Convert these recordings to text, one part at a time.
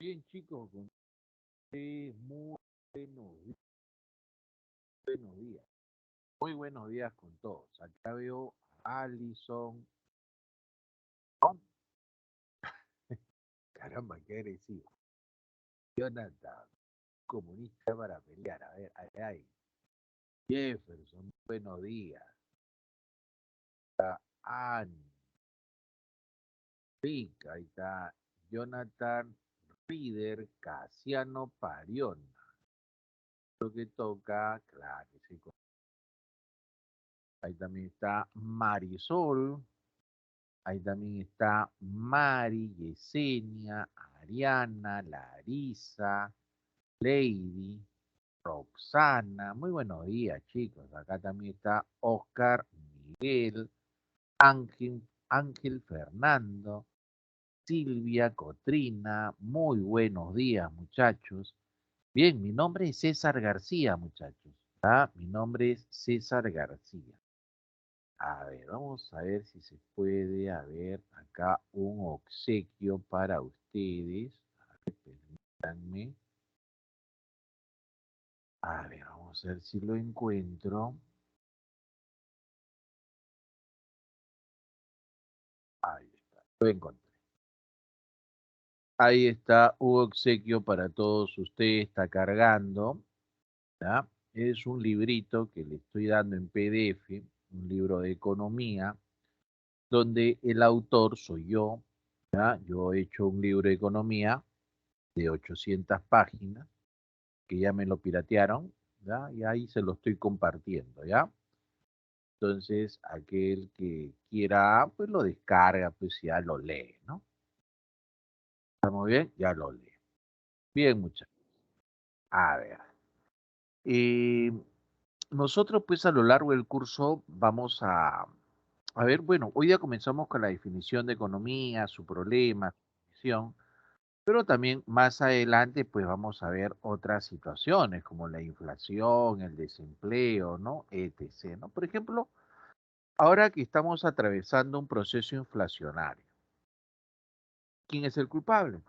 Bien, chicos, con ustedes, muy buenos días, buenos días. Muy buenos días con todos. Acá veo a Alison. ¿No? Caramba, qué agresivo. Jonathan, comunista para pelear. A ver, ay, ay. Jefferson, buenos días. Anne, Rick, ahí está. Jonathan Reader, Casiano Parión. Lo que toca, claro, sí. Ahí también está Marisol. Ahí también está Mari, Yesenia, Ariana, Larisa, Lady, Roxana. Muy buenos días, chicos. Acá también está Oscar, Miguel, Ángel Fernando, Silvia, Cotrina. Muy buenos días, muchachos. Bien, mi nombre es César García, muchachos. ¿Ah? Mi nombre es César García. A ver, vamos a ver si se puede haber acá un obsequio para ustedes. A ver, permítanme. A ver, vamos a ver si lo encuentro. Ahí está, lo encontré. Ahí está un obsequio para todos ustedes, está cargando. ¿Ya? Es un librito que le estoy dando en PDF, un libro de economía, donde el autor soy yo. ¿Ya? Yo he hecho un libro de economía de 800 páginas que ya me lo piratearon, ¿ya? Y ahí se lo estoy compartiendo, ¿ya? Entonces, aquel que quiera, pues lo descarga, pues ya lo lee, ¿no? ¿Estamos bien? Ya lo lee. Bien, muchachos. A ver. eh, nosotros, pues, a lo largo del curso vamos a ver, bueno, hoy día comenzamos con la definición de economía, su problema, su definición, pero también más adelante, pues vamos a ver otras situaciones como la inflación, el desempleo, ¿no? Etc., ¿no? Por ejemplo, ahora que estamos atravesando un proceso inflacionario, ¿quién es el culpable?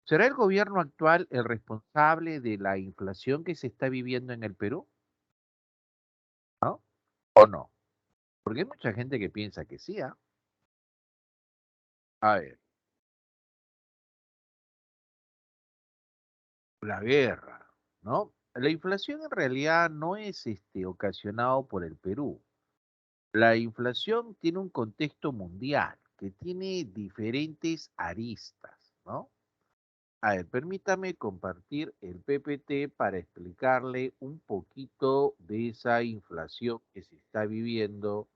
¿Será el gobierno actual el responsable de la inflación que se está viviendo en el Perú? ¿No? ¿O no? Porque hay mucha gente que piensa que sí, ¿ah? A ver, la guerra, ¿no? La inflación en realidad no es ocasionado por el Perú. La inflación tiene un contexto mundial que tiene diferentes aristas, ¿no? A ver, permítame compartir el PPT para explicarle un poquito de esa inflación que se está viviendo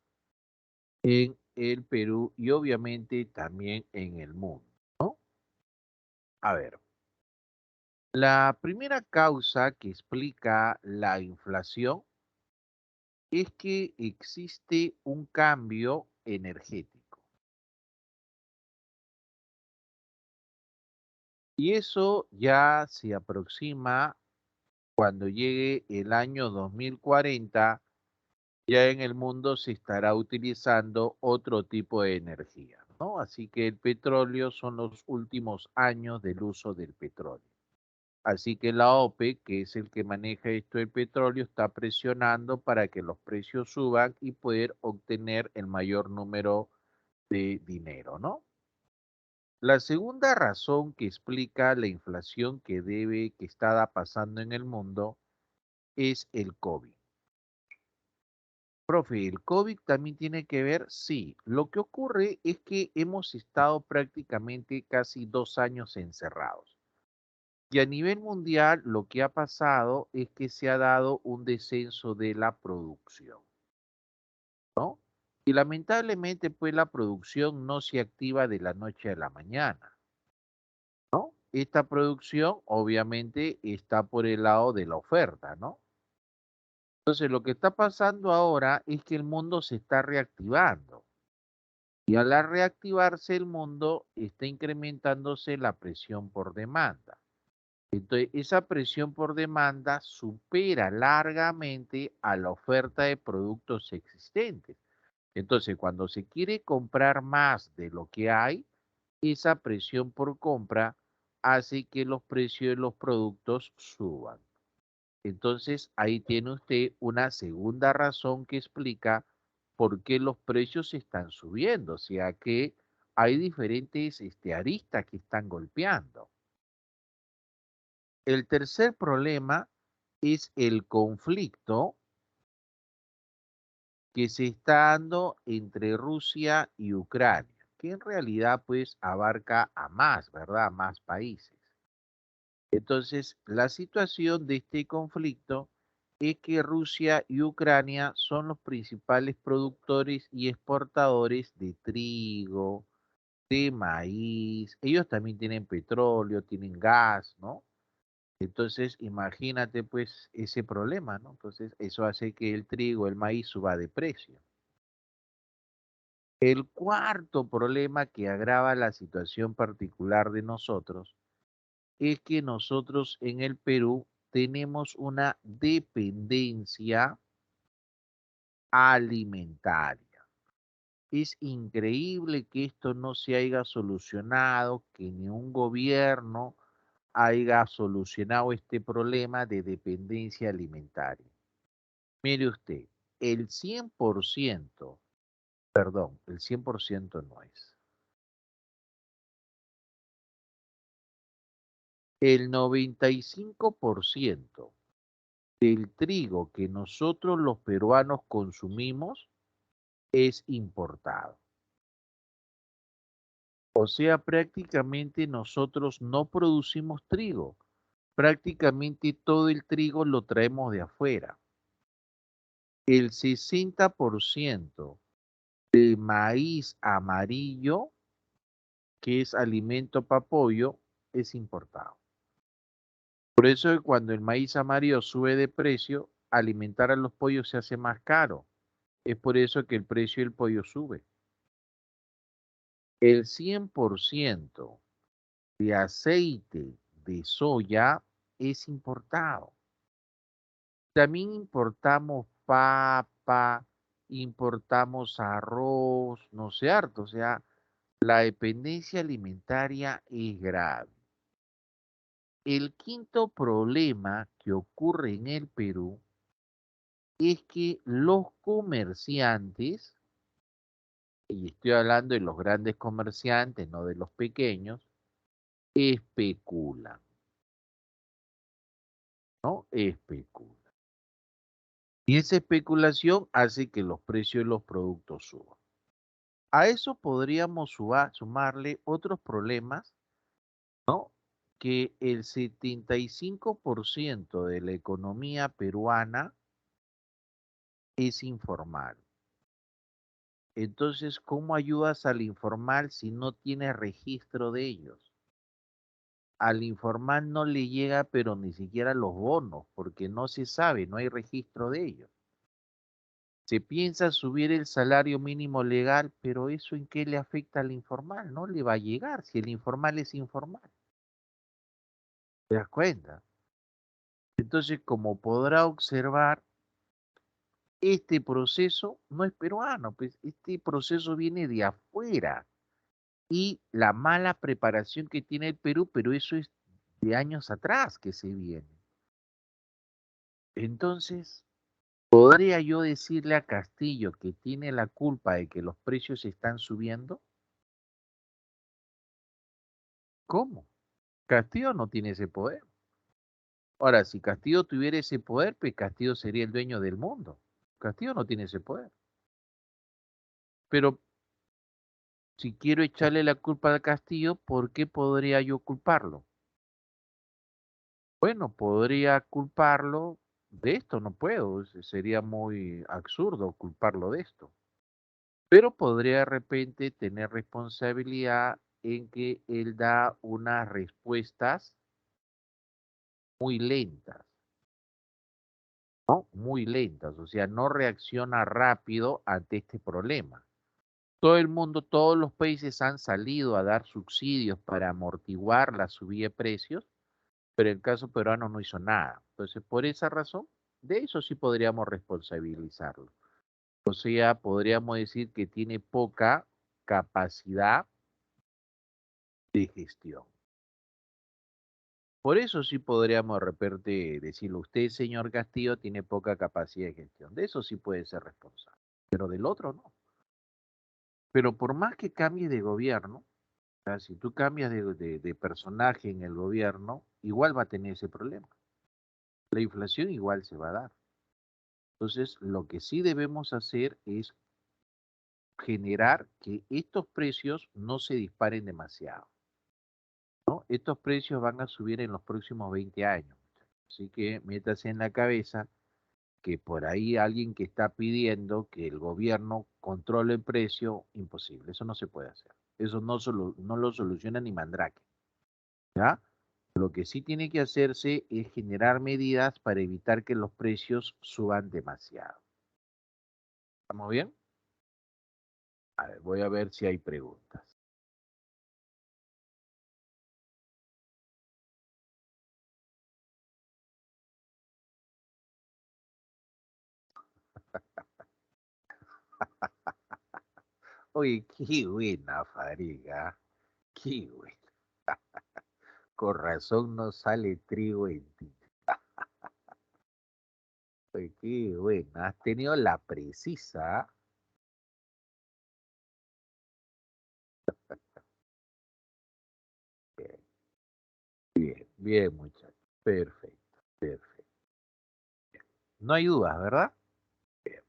en el Perú y obviamente también en el mundo, ¿no? A ver, la primera causa que explica la inflación es que existe un cambio energético. Y eso ya se aproxima cuando llegue el año 2040, ya en el mundo se estará utilizando otro tipo de energía, ¿no? Así que el petróleo son los últimos años del uso del petróleo. Así que la OPEC, que es el que maneja esto del petróleo, está presionando para que los precios suban y poder obtener el mayor número de dinero, ¿no? La segunda razón que explica la inflación que está pasando en el mundo es el COVID. Profe, ¿el COVID también tiene que ver? Sí. Lo que ocurre es que hemos estado prácticamente casi 2 años encerrados. Y a nivel mundial lo que ha pasado es que se ha dado un descenso de la producción, ¿no? Y lamentablemente, pues la producción no se activa de la noche a la mañana, ¿no? Esta producción obviamente está por el lado de la oferta, ¿no? Entonces, lo que está pasando ahora es que el mundo se está reactivando y al reactivarse el mundo está incrementándose la presión por demanda. Entonces, esa presión por demanda supera largamente a la oferta de productos existentes. Entonces, cuando se quiere comprar más de lo que hay, esa presión por compra hace que los precios de los productos suban. Entonces, ahí tiene usted una segunda razón que explica por qué los precios están subiendo, o sea que hay diferentes aristas que están golpeando. El tercer problema es el conflicto que se está dando entre Rusia y Ucrania, que en realidad pues abarca a más, ¿verdad? A más países. Entonces, la situación de este conflicto es que Rusia y Ucrania son los principales productores y exportadores de trigo, de maíz. Ellos también tienen petróleo, tienen gas, ¿no? Entonces, imagínate pues ese problema, ¿no? Entonces, eso hace que el trigo, el maíz suba de precio. El cuarto problema que agrava la situación particular de nosotros es que nosotros en el Perú tenemos una dependencia alimentaria. Es increíble que esto no se haya solucionado, que ni un gobierno haya solucionado este problema de dependencia alimentaria. Mire usted, el 100%, perdón, el 100% no es. El 95% del trigo que nosotros los peruanos consumimos es importado. O sea, prácticamente nosotros no producimos trigo. Prácticamente todo el trigo lo traemos de afuera. El 60% de maíz amarillo, que es alimento para pollo, es importado. Por eso que cuando el maíz amarillo sube de precio, alimentar a los pollos se hace más caro. Es por eso que el precio del pollo sube. El 100% de aceite de soya es importado. También importamos papa, importamos arroz, no sé, harto. O sea, la dependencia alimentaria es grave. El quinto problema que ocurre en el Perú es que los comerciantes, y estoy hablando de los grandes comerciantes, no de los pequeños, especulan, ¿no? Especulan. Y esa especulación hace que los precios de los productos suban. A eso podríamos sumarle otros problemas, ¿no? Que el 75% de la economía peruana es informal. Entonces, ¿cómo ayudas al informal si no tienes registro de ellos? Al informal no le llega, pero ni siquiera los bonos, porque no se sabe, no hay registro de ellos. Se piensa subir el salario mínimo legal, pero ¿eso en qué le afecta al informal? No le va a llegar si el informal es informal. ¿Te das cuenta? Entonces, como podrá observar, este proceso no es peruano, pues este proceso viene de afuera. Y la mala preparación que tiene el Perú, pero eso es de años atrás que se viene. Entonces, ¿podría yo decirle a Castillo que tiene la culpa de que los precios están subiendo? ¿Cómo? Castillo no tiene ese poder. Ahora, si Castillo tuviera ese poder, pues Castillo sería el dueño del mundo. Castillo no tiene ese poder. Pero si quiero echarle la culpa a Castillo, ¿por qué podría yo culparlo? Bueno, podría culparlo de esto, no puedo, sería muy absurdo culparlo de esto. Pero podría de repente tener responsabilidad en que él da unas respuestas muy lentas, ¿no? Muy lentas, o sea, no reacciona rápido ante este problema. Todo el mundo, todos los países han salido a dar subsidios para amortiguar la subida de precios, pero el caso peruano no hizo nada. Entonces, por esa razón, de eso sí podríamos responsabilizarlo. O sea, podríamos decir que tiene poca capacidad de gestión. Por eso sí podríamos de repente decirlo, usted, señor Castillo, tiene poca capacidad de gestión. De eso sí puede ser responsable, pero del otro no. Pero por más que cambie de gobierno, o sea, si tú cambias de personaje en el gobierno, igual va a tener ese problema. La inflación igual se va a dar. Entonces, lo que sí debemos hacer es generar que estos precios no se disparen demasiado, ¿no? Estos precios van a subir en los próximos 20 años. Así que métase en la cabeza que por ahí alguien que está pidiendo que el gobierno controle el precio, imposible, eso no se puede hacer. Eso no lo soluciona ni Mandrake, ¿ya? Lo que sí tiene que hacerse es generar medidas para evitar que los precios suban demasiado. ¿Estamos bien? A ver, voy a ver si hay preguntas. Oye, qué buena fariga, qué buena. Con razón no sale trigo en ti. Oye, qué buena. Has tenido la precisa. Bien, bien, bien, muchachos. Perfecto, perfecto. No hay dudas, ¿verdad? Bien,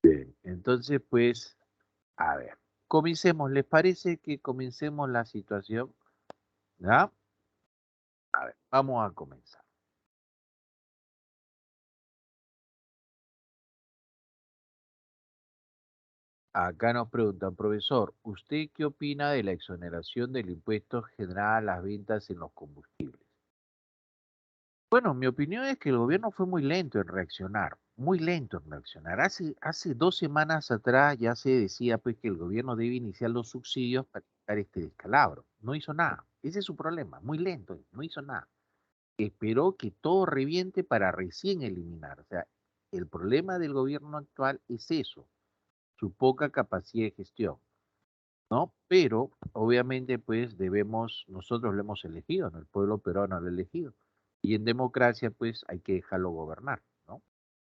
bien. Entonces, pues, a ver, comencemos. ¿Les parece que comencemos la situación? ¿Ya? A ver, vamos a comenzar. Acá nos preguntan, profesor, ¿usted qué opina de la exoneración del impuesto general a las ventas en los combustibles? Bueno, mi opinión es que el gobierno fue muy lento en reaccionar, muy lento en reaccionar. Hace 2 semanas atrás ya se decía pues que el gobierno debe iniciar los subsidios para evitar este descalabro. No hizo nada. Ese es su problema, muy lento, no hizo nada. Esperó que todo reviente para recién eliminar. O sea, el problema del gobierno actual es eso, su poca capacidad de gestión, ¿no? Pero obviamente pues debemos, nosotros lo hemos elegido, ¿no? El pueblo peruano lo ha elegido. Y en democracia pues hay que dejarlo gobernar, ¿no?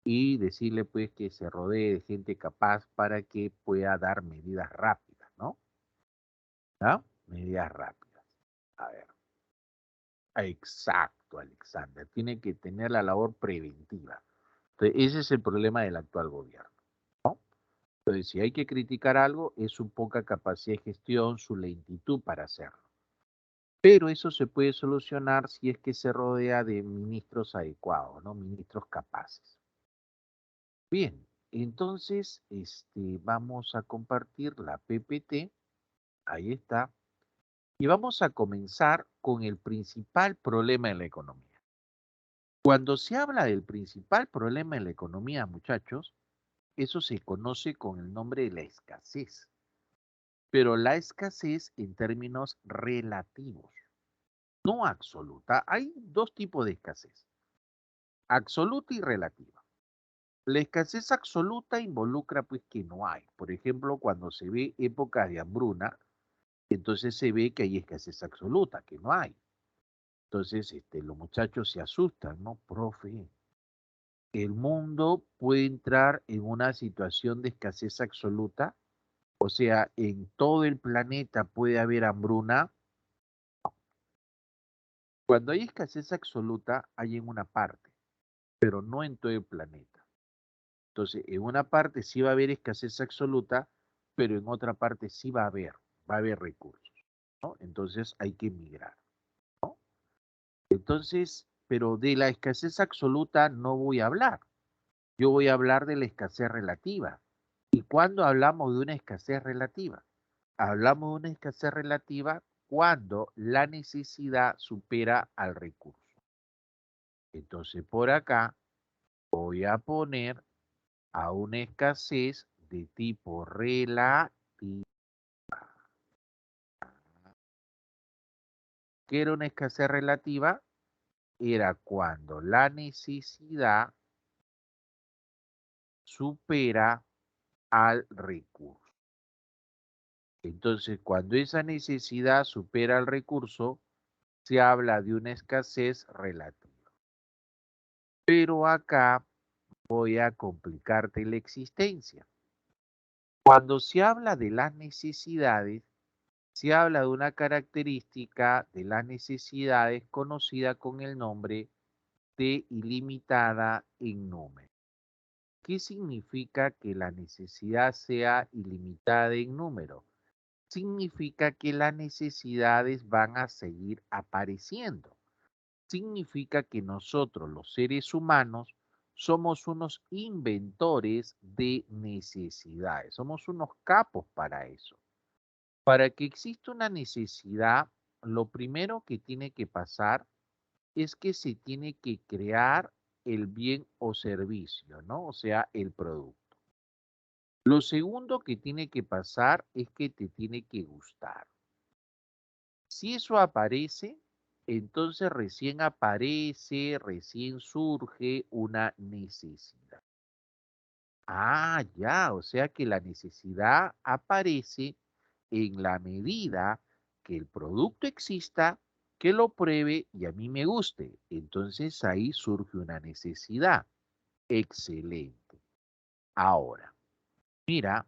Y decirle pues que se rodee de gente capaz para que pueda dar medidas rápidas, ¿no? ¿Ah? Medidas rápidas. A ver. Exacto, Alexander. Tiene que tener la labor preventiva. Entonces, ese es el problema del actual gobierno, ¿no? Entonces, si hay que criticar algo, es su poca capacidad de gestión, su lentitud para hacerlo. Pero eso se puede solucionar si es que se rodea de ministros adecuados, ¿no? Ministros capaces. Bien, entonces vamos a compartir la PPT, ahí está, y vamos a comenzar con el principal problema en la economía. Cuando se habla del principal problema en la economía, muchachos, eso se conoce con el nombre de la escasez, pero la escasez en términos relativos, no absoluta. Hay dos tipos de escasez, absoluta y relativa. La escasez absoluta involucra pues que no hay. Por ejemplo, cuando se ve épocas de hambruna, entonces se ve que hay escasez absoluta, que no hay. Entonces, los muchachos se asustan, ¿no? Profe, el mundo puede entrar en una situación de escasez absoluta, o sea, en todo el planeta puede haber hambruna. Cuando hay escasez absoluta, hay en una parte, pero no en todo el planeta. Entonces, en una parte sí va a haber escasez absoluta, pero en otra parte sí va a haber recursos, ¿no? Entonces hay que migrar, ¿no? Entonces, pero de la escasez absoluta no voy a hablar. Yo voy a hablar de la escasez relativa. ¿Y cuándo hablamos de una escasez relativa? Hablamos de una escasez relativa cuando la necesidad supera al recurso. Entonces, por acá voy a poner a una escasez de tipo relativa. ¿Qué era una escasez relativa? Era cuando la necesidad supera al recurso. Entonces, cuando esa necesidad supera al recurso, se habla de una escasez relativa. Pero acá voy a complicarte la existencia. Cuando se habla de las necesidades, se habla de una característica de las necesidades conocida con el nombre de ilimitada en número. ¿Qué significa que la necesidad sea ilimitada en número? Significa que las necesidades van a seguir apareciendo. Significa que nosotros, los seres humanos, somos unos inventores de necesidades, somos unos capos para eso. Para que exista una necesidad, lo primero que tiene que pasar es que se tiene que crear el bien o servicio, ¿no? O sea, el producto. Lo segundo que tiene que pasar es que te tiene que gustar. Si eso aparece, entonces recién aparece, recién surge una necesidad. Ah, ya, o sea que la necesidad aparece en la medida que el producto exista, que lo pruebe y a mí me guste. Entonces ahí surge una necesidad. Excelente. Ahora, mira,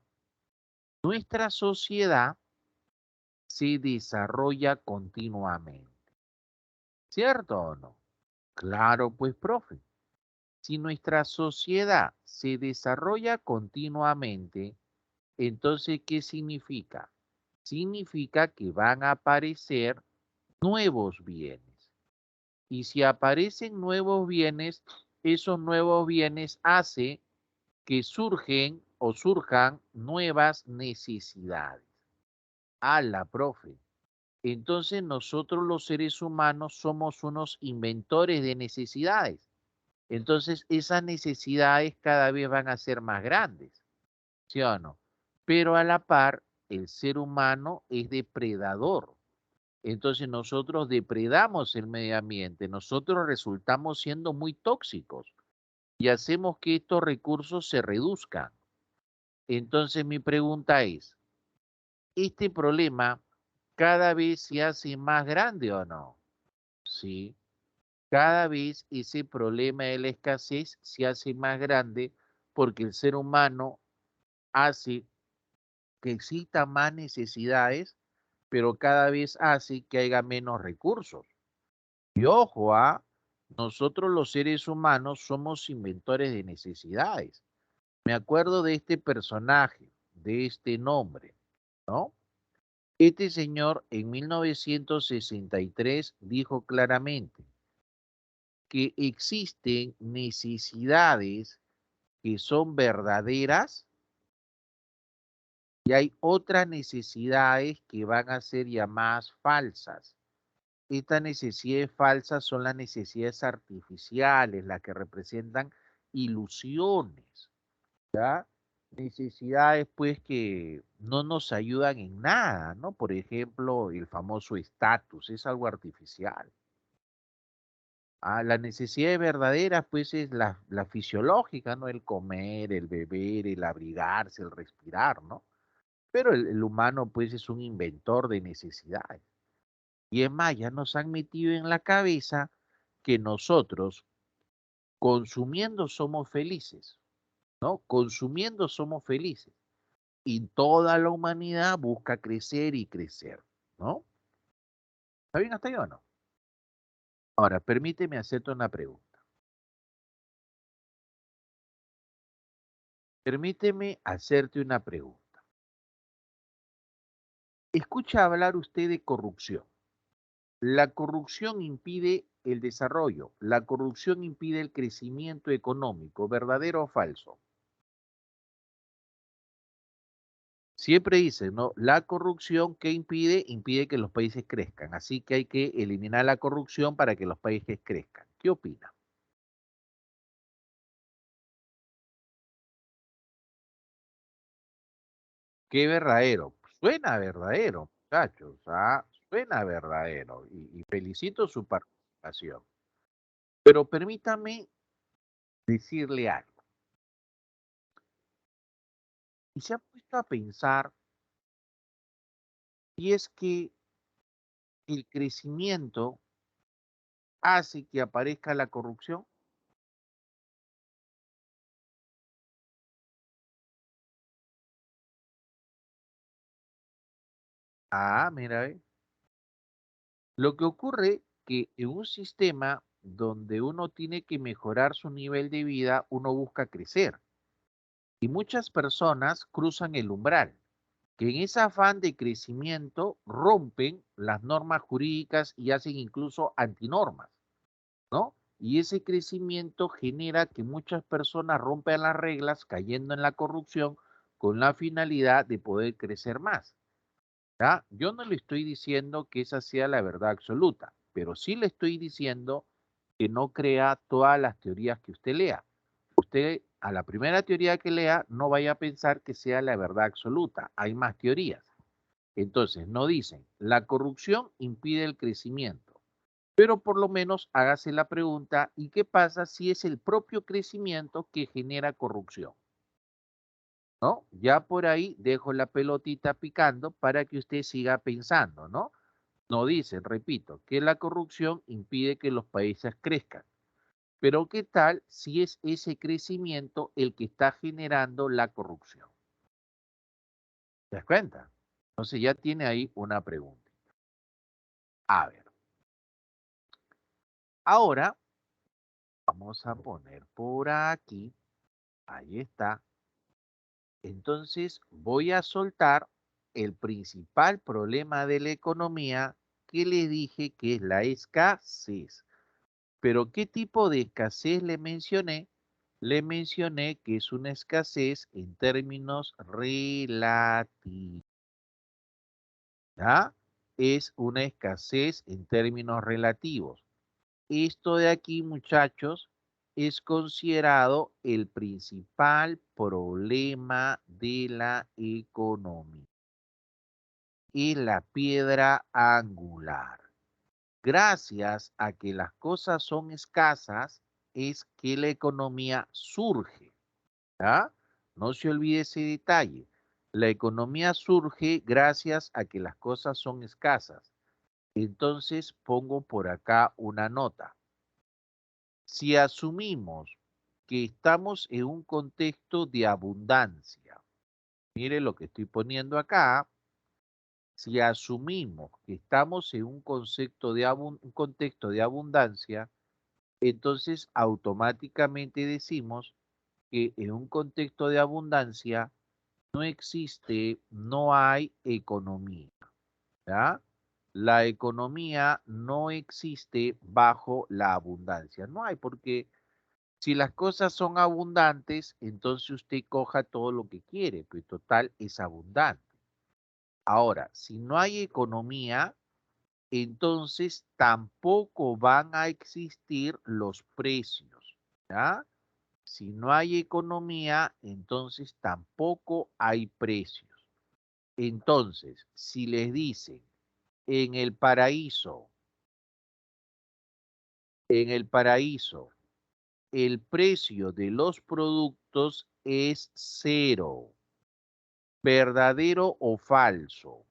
nuestra sociedad se desarrolla continuamente, ¿cierto o no? Claro, pues, profe. Si nuestra sociedad se desarrolla continuamente, entonces, ¿qué significa? Significa que van a aparecer nuevos bienes. Y si aparecen nuevos bienes, esos nuevos bienes hacen que surjan nuevas necesidades. La profe. Entonces nosotros los seres humanos somos unos inventores de necesidades. Entonces esas necesidades cada vez van a ser más grandes, ¿sí o no? Pero a la par, el ser humano es depredador. Entonces nosotros depredamos el medio ambiente, nosotros resultamos siendo muy tóxicos y hacemos que estos recursos se reduzcan. Entonces mi pregunta es, ¿este problema cada vez se hace más grande o no? Sí, cada vez ese problema de la escasez se hace más grande porque el ser humano hace que existan más necesidades, pero cada vez hace que haya menos recursos. Y ojo, nosotros los seres humanos somos inventores de necesidades. Me acuerdo de este personaje, de este nombre, ¿no? Este señor en 1963 dijo claramente que existen necesidades que son verdaderas y hay otras necesidades que van a ser llamadas falsas. Estas necesidades falsas son las necesidades artificiales, las que representan ilusiones, ¿ya? Necesidades pues que no nos ayudan en nada, ¿no? Por ejemplo, el famoso estatus es algo artificial. La necesidad verdadera pues es la fisiológica, ¿no? El comer, el beber, el abrigarse, el respirar, ¿no? Pero el humano pues es un inventor de necesidades. Y es más, ya nos han metido en la cabeza que nosotros consumiendo somos felices, ¿no? Consumiendo somos felices. Y toda la humanidad busca crecer y crecer, ¿no? ¿Está bien hasta ahí o no? Ahora, permíteme hacerte una pregunta. Permíteme hacerte una pregunta. Escucha hablar usted de corrupción. La corrupción impide el desarrollo, la corrupción impide el crecimiento económico, ¿verdadero o falso? Siempre dicen, ¿no? La corrupción, ¿qué impide? Impide que los países crezcan. Así que hay que eliminar la corrupción para que los países crezcan. ¿Qué opina? Qué verdadero. Suena verdadero, muchachos. Suena verdadero. Y felicito su participación. Pero permítame decirle algo. Y se ha puesto a pensar, y es que el crecimiento hace que aparezca la corrupción? Ah, mira, ve. Lo que ocurre que en un sistema donde uno tiene que mejorar su nivel de vida, uno busca crecer. Y muchas personas cruzan el umbral, que en ese afán de crecimiento rompen las normas jurídicas y hacen incluso antinormas, ¿no? Y ese crecimiento genera que muchas personas rompan las reglas cayendo en la corrupción con la finalidad de poder crecer más. ¿Ya? Yo no le estoy diciendo que esa sea la verdad absoluta, pero sí le estoy diciendo que no crea todas las teorías que usted lea. Usted a la primera teoría que lea no vaya a pensar que sea la verdad absoluta. Hay más teorías. Entonces, no dicen, la corrupción impide el crecimiento, pero por lo menos hágase la pregunta, ¿y qué pasa si es el propio crecimiento que genera corrupción? ¿No? Ya por ahí dejo la pelotita picando para que usted siga pensando, ¿no? No dicen, repito, que la corrupción impide que los países crezcan. Pero ¿qué tal si es ese crecimiento el que está generando la corrupción? ¿Te das cuenta? Entonces ya tiene ahí una pregunta. A ver, ahora vamos a poner por aquí, ahí está. Entonces voy a soltar el principal problema de la economía que le dije que es la escasez. Pero ¿qué tipo de escasez le mencioné? Le mencioné que es una escasez en términos relativos. ¿Ya? Es una escasez en términos relativos. Esto de aquí, muchachos, es considerado el principal problema de la economía y la piedra angular. Gracias a que las cosas son escasas, es que la economía surge. ¿Ya? No se olvide ese detalle. La economía surge gracias a que las cosas son escasas. Entonces pongo por acá una nota. Si asumimos que estamos en un contexto de abundancia, mire lo que estoy poniendo acá. Si asumimos que estamos en un concepto de un contexto de abundancia, entonces automáticamente decimos que en un contexto de abundancia no existe, no hay economía, ¿ya? La economía no existe bajo la abundancia. No hay, porque si las cosas son abundantes, entonces usted coja todo lo que quiere, pues total es abundante. Ahora, si no hay economía, entonces tampoco van a existir los precios, ¿ya? Si no hay economía, entonces tampoco hay precios. Entonces, si les dicen en el paraíso, el precio de los productos es cero, ¿verdadero o falso?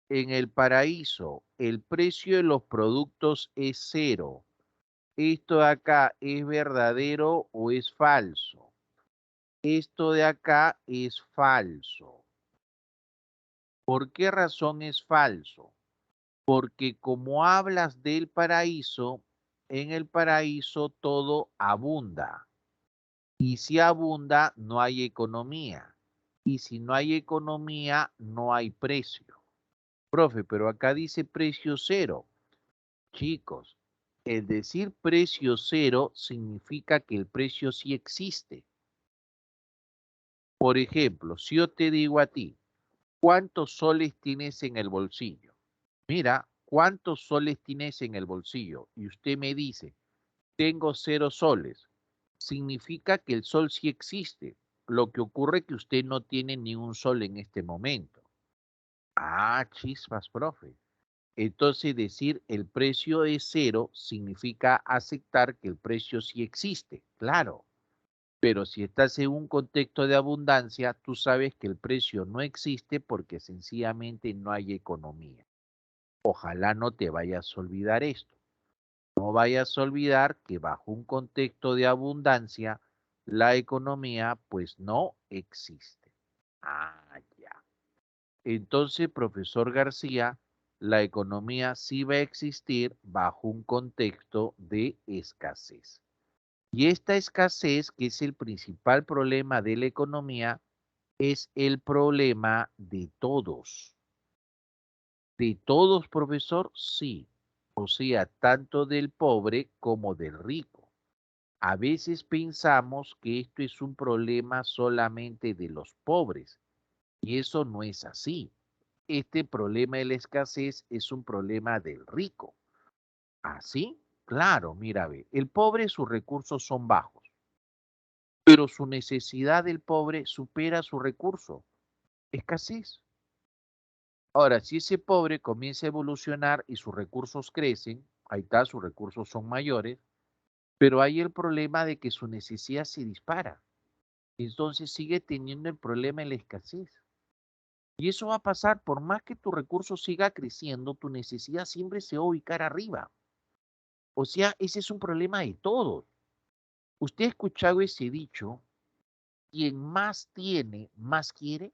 En el paraíso, el precio de los productos es cero. ¿Esto de acá es verdadero o es falso? Esto de acá es falso. ¿Por qué razón es falso? Porque como hablas del paraíso, en el paraíso todo abunda. Y si abunda, no hay economía. Y si no hay economía, no hay precio. Profe, pero acá dice precio cero. Chicos, el decir precio cero significa que el precio sí existe. Por ejemplo, si yo te digo a ti, ¿cuántos soles tienes en el bolsillo? Mira, ¿cuántos soles tienes en el bolsillo? Y usted me dice, tengo 0 soles. Significa que el sol sí existe. Lo que ocurre es que usted no tiene ni un sol en este momento. Ah, chispas, profe. Entonces decir el precio es cero significa aceptar que el precio sí existe, claro. Pero si estás en un contexto de abundancia, tú sabes que el precio no existe porque sencillamente no hay economía. Ojalá no te vayas a olvidar esto. No vayas a olvidar que bajo un contexto de abundancia, la economía pues no existe. Ah, ya. Entonces, profesor García, la economía sí va a existir bajo un contexto de escasez. Y esta escasez, que es el principal problema de la economía, es el problema de todos. ¿De todos, profesor? Sí. O sea, tanto del pobre como del rico. A veces pensamos que esto es un problema solamente de los pobres, y eso no es así. Este problema de la escasez es un problema del rico. ¿Así? Claro, mira, ve, el pobre sus recursos son bajos, pero su necesidad del pobre supera su recurso. Escasez. Ahora, si ese pobre comienza a evolucionar y sus recursos crecen, ahí está, sus recursos son mayores, pero hay el problema de que su necesidad se dispara. Entonces sigue teniendo el problema de la escasez. Y eso va a pasar, por más que tu recurso siga creciendo, tu necesidad siempre se va a ubicar arriba. O sea, ese es un problema de todos. ¿Usted ha escuchado ese dicho? Quien más tiene, más quiere.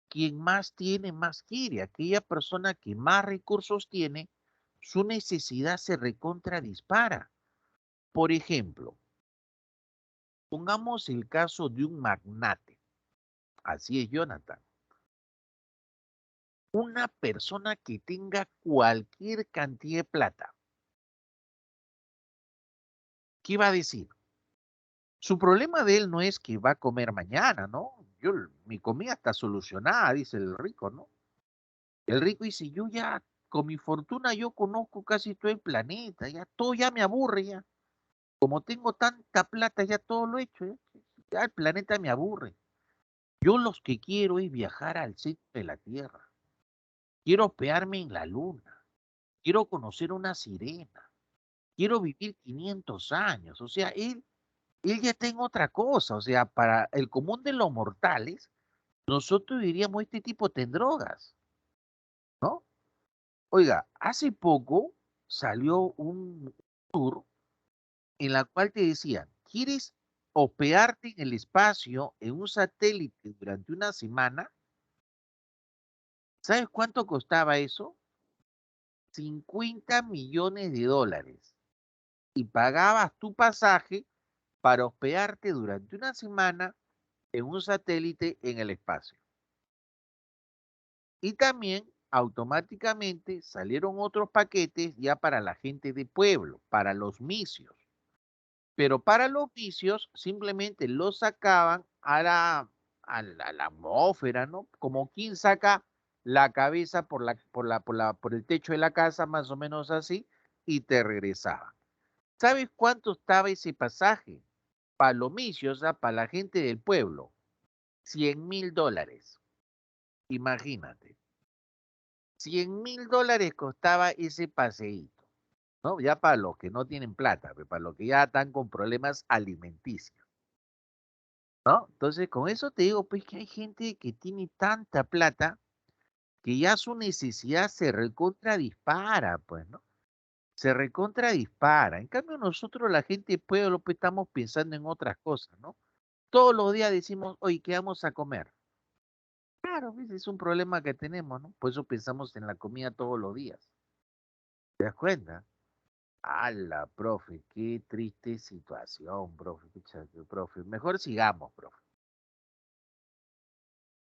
Quien más tiene, más quiere. Aquella persona que más recursos tiene, su necesidad se recontra dispara. Por ejemplo, pongamos el caso de un magnate. Así es, Jonathan. Una persona que tenga cualquier cantidad de plata, ¿qué va a decir? Su problema de él no es que va a comer mañana, ¿no? Mi comida está solucionada, dice el rico, ¿no? El rico dice, yo ya, con mi fortuna, yo conozco casi todo el planeta, ya todo ya me aburre, ya. Como tengo tanta plata, ya todo lo he hecho, ya el planeta me aburre. Yo los que quiero es viajar al centro de la Tierra. Quiero hospedarme en la Luna. Quiero conocer una sirena. Quiero vivir 500 años. O sea, él ya está en otra cosa. O sea, para el común de los mortales, nosotros diríamos, este tipo está en drogas, ¿no? Oiga, hace poco salió un tour en la cual te decían, ¿quieres hospedarte en el espacio en un satélite durante una semana? ¿Sabes cuánto costaba eso? 50 millones de dólares. Y pagabas tu pasaje para hospedarte durante una semana en un satélite en el espacio. Y también automáticamente salieron otros paquetes ya para la gente de pueblo, para los misios. Pero para los misios simplemente los sacaban a la atmósfera, ¿no? Como quien saca la cabeza por el techo de la casa, más o menos así, y te regresaban. ¿Sabes cuánto estaba ese pasaje? Para los misios, o sea, para la gente del pueblo, $100,000. Imagínate. $100,000 costaba ese paseíto, ¿no? Ya para los que no tienen plata, pues, para los que ya están con problemas alimenticios, ¿no? Entonces, con eso te digo, pues que hay gente que tiene tanta plata que ya su necesidad se recontra dispara, pues, ¿no? Se recontra dispara. En cambio, nosotros, la gente de pueblo, pues estamos pensando en otras cosas, ¿no? Todos los días decimos, oye, ¿qué vamos a comer? Claro, pues, es un problema que tenemos, ¿no? Por eso pensamos en la comida todos los días. ¿Te das cuenta? ¡Hala, profe! Qué triste situación, profe. Pucha, profe. Mejor sigamos, profe.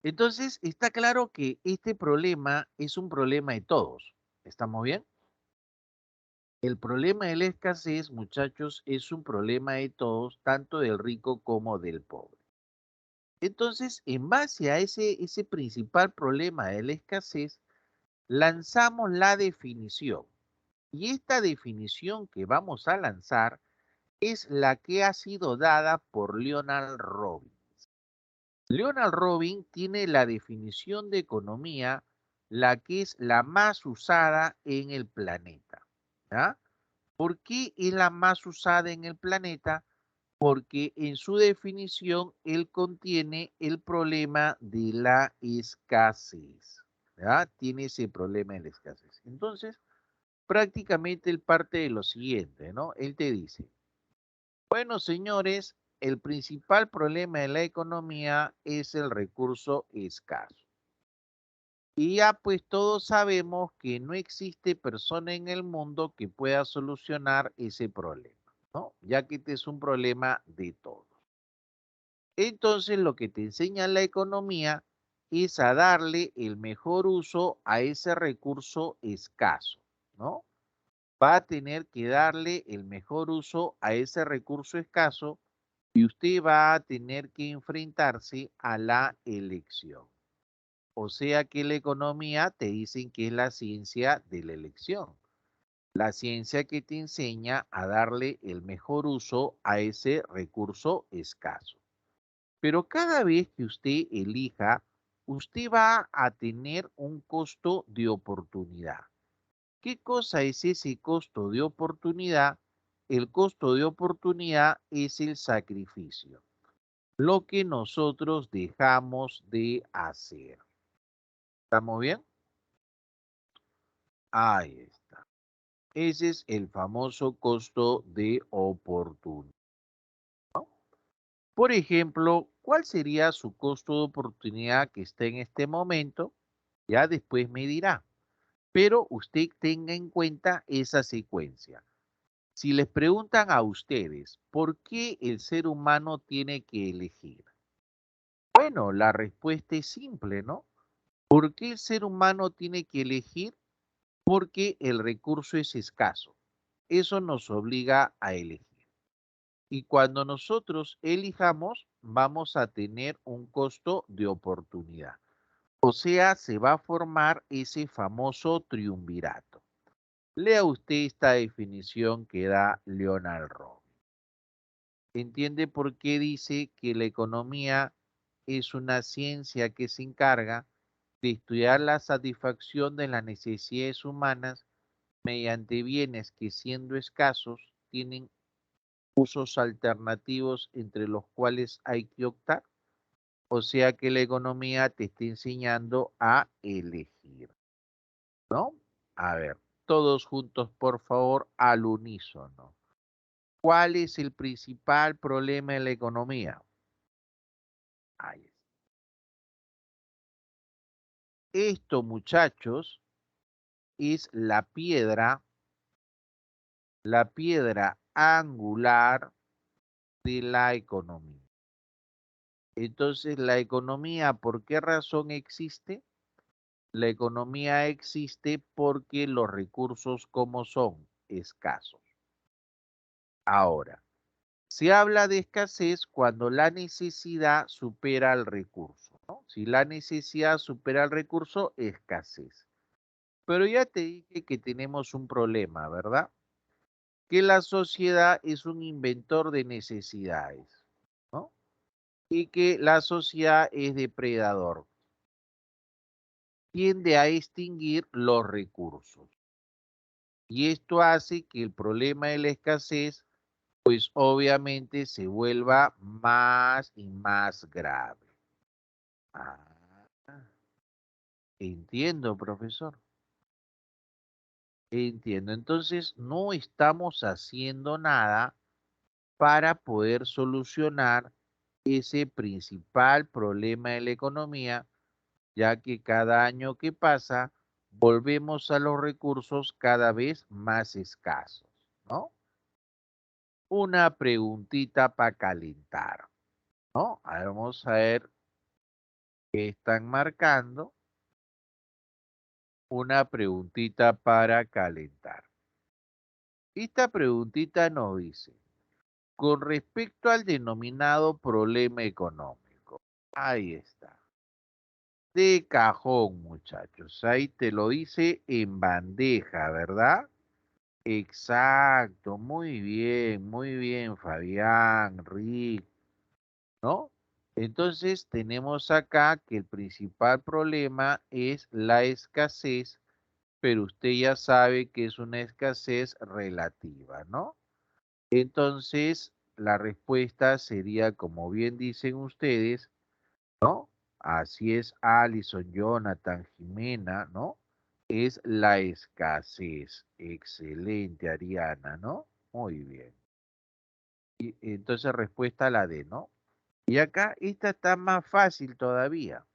Entonces, está claro que este problema es un problema de todos. ¿Estamos bien? El problema de la escasez, muchachos, es un problema de todos, tanto del rico como del pobre. Entonces, en base a ese principal problema de la escasez, lanzamos la definición. Y esta definición que vamos a lanzar es la que ha sido dada por Leonard Robbins. Leonard Robbins tiene la definición de economía, la que es la más usada en el planeta. ¿Ya? ¿Por qué es la más usada en el planeta? Porque en su definición él contiene el problema de la escasez. ¿Ya? Tiene ese problema de la escasez. Entonces, Prácticamente él parte de lo siguiente, ¿no? Él te dice, bueno, señores, el principal problema de la economía es el recurso escaso. Y ya pues todos sabemos que no existe persona en el mundo que pueda solucionar ese problema, ¿no? Ya que este es un problema de todos. Entonces lo que te enseña la economía es a darle el mejor uso a ese recurso escaso, ¿no? Va a tener que darle el mejor uso a ese recurso escaso y usted va a tener que enfrentarse a la elección. O sea que la economía te dicen que es la ciencia de la elección, la ciencia que te enseña a darle el mejor uso a ese recurso escaso. Pero cada vez que usted elija, usted va a tener un costo de oportunidad. ¿Qué cosa es ese costo de oportunidad? El costo de oportunidad es el sacrificio, lo que nosotros dejamos de hacer. ¿Estamos bien? Ahí está. Ese es el famoso costo de oportunidad. Por ejemplo, ¿cuál sería su costo de oportunidad que está en este momento? Ya después me dirá. Pero usted tenga en cuenta esa secuencia. Si les preguntan a ustedes, ¿por qué el ser humano tiene que elegir? Bueno, la respuesta es simple, ¿no? ¿Por qué el ser humano tiene que elegir? Porque el recurso es escaso. Eso nos obliga a elegir. Y cuando nosotros elijamos, vamos a tener un costo de oportunidad. O sea, se va a formar ese famoso triunvirato. Lea usted esta definición que da Leonard Robbins. ¿Entiende por qué dice que la economía es una ciencia que se encarga de estudiar la satisfacción de las necesidades humanas mediante bienes que siendo escasos tienen usos alternativos entre los cuales hay que optar? O sea que la economía te está enseñando a elegir, ¿no? A ver, todos juntos, por favor, al unísono. ¿Cuál es el principal problema de la economía? Ahí está. Esto, muchachos, es la piedra angular de la economía. Entonces, la economía, ¿por qué razón existe? La economía existe porque los recursos como son escasos. Ahora, se habla de escasez cuando la necesidad supera el recurso, ¿no? Si la necesidad supera el recurso, escasez. Pero ya te dije que tenemos un problema, ¿verdad? Que la sociedad es un inventor de necesidades, ¿no? Y que la sociedad es depredador, tiende a extinguir los recursos. Y esto hace que el problema de la escasez, pues obviamente se vuelva más y más grave. Ah, entiendo, profesor. Entiendo. Entonces, no estamos haciendo nada para poder solucionar ese principal problema de la economía, ya que cada año que pasa volvemos a los recursos cada vez más escasos, ¿no? Una preguntita para calentar, ¿no? A ver, vamos a ver qué están marcando. Una preguntita para calentar. Esta preguntita nos dice, con respecto al denominado problema económico, ahí está. De cajón, muchachos. Ahí te lo dice en bandeja, ¿verdad? Exacto. muy bien, Fabián, Rick, ¿no? Entonces tenemos acá que el principal problema es la escasez, pero usted ya sabe que es una escasez relativa, ¿no? Entonces la respuesta sería, como bien dicen ustedes, ¿no? Así es, Alison, Jonathan, Jimena, ¿no? es la escasez. Excelente, Ariana, ¿no? Muy bien. Y entonces respuesta a la D, ¿no? Y acá esta está más fácil todavía.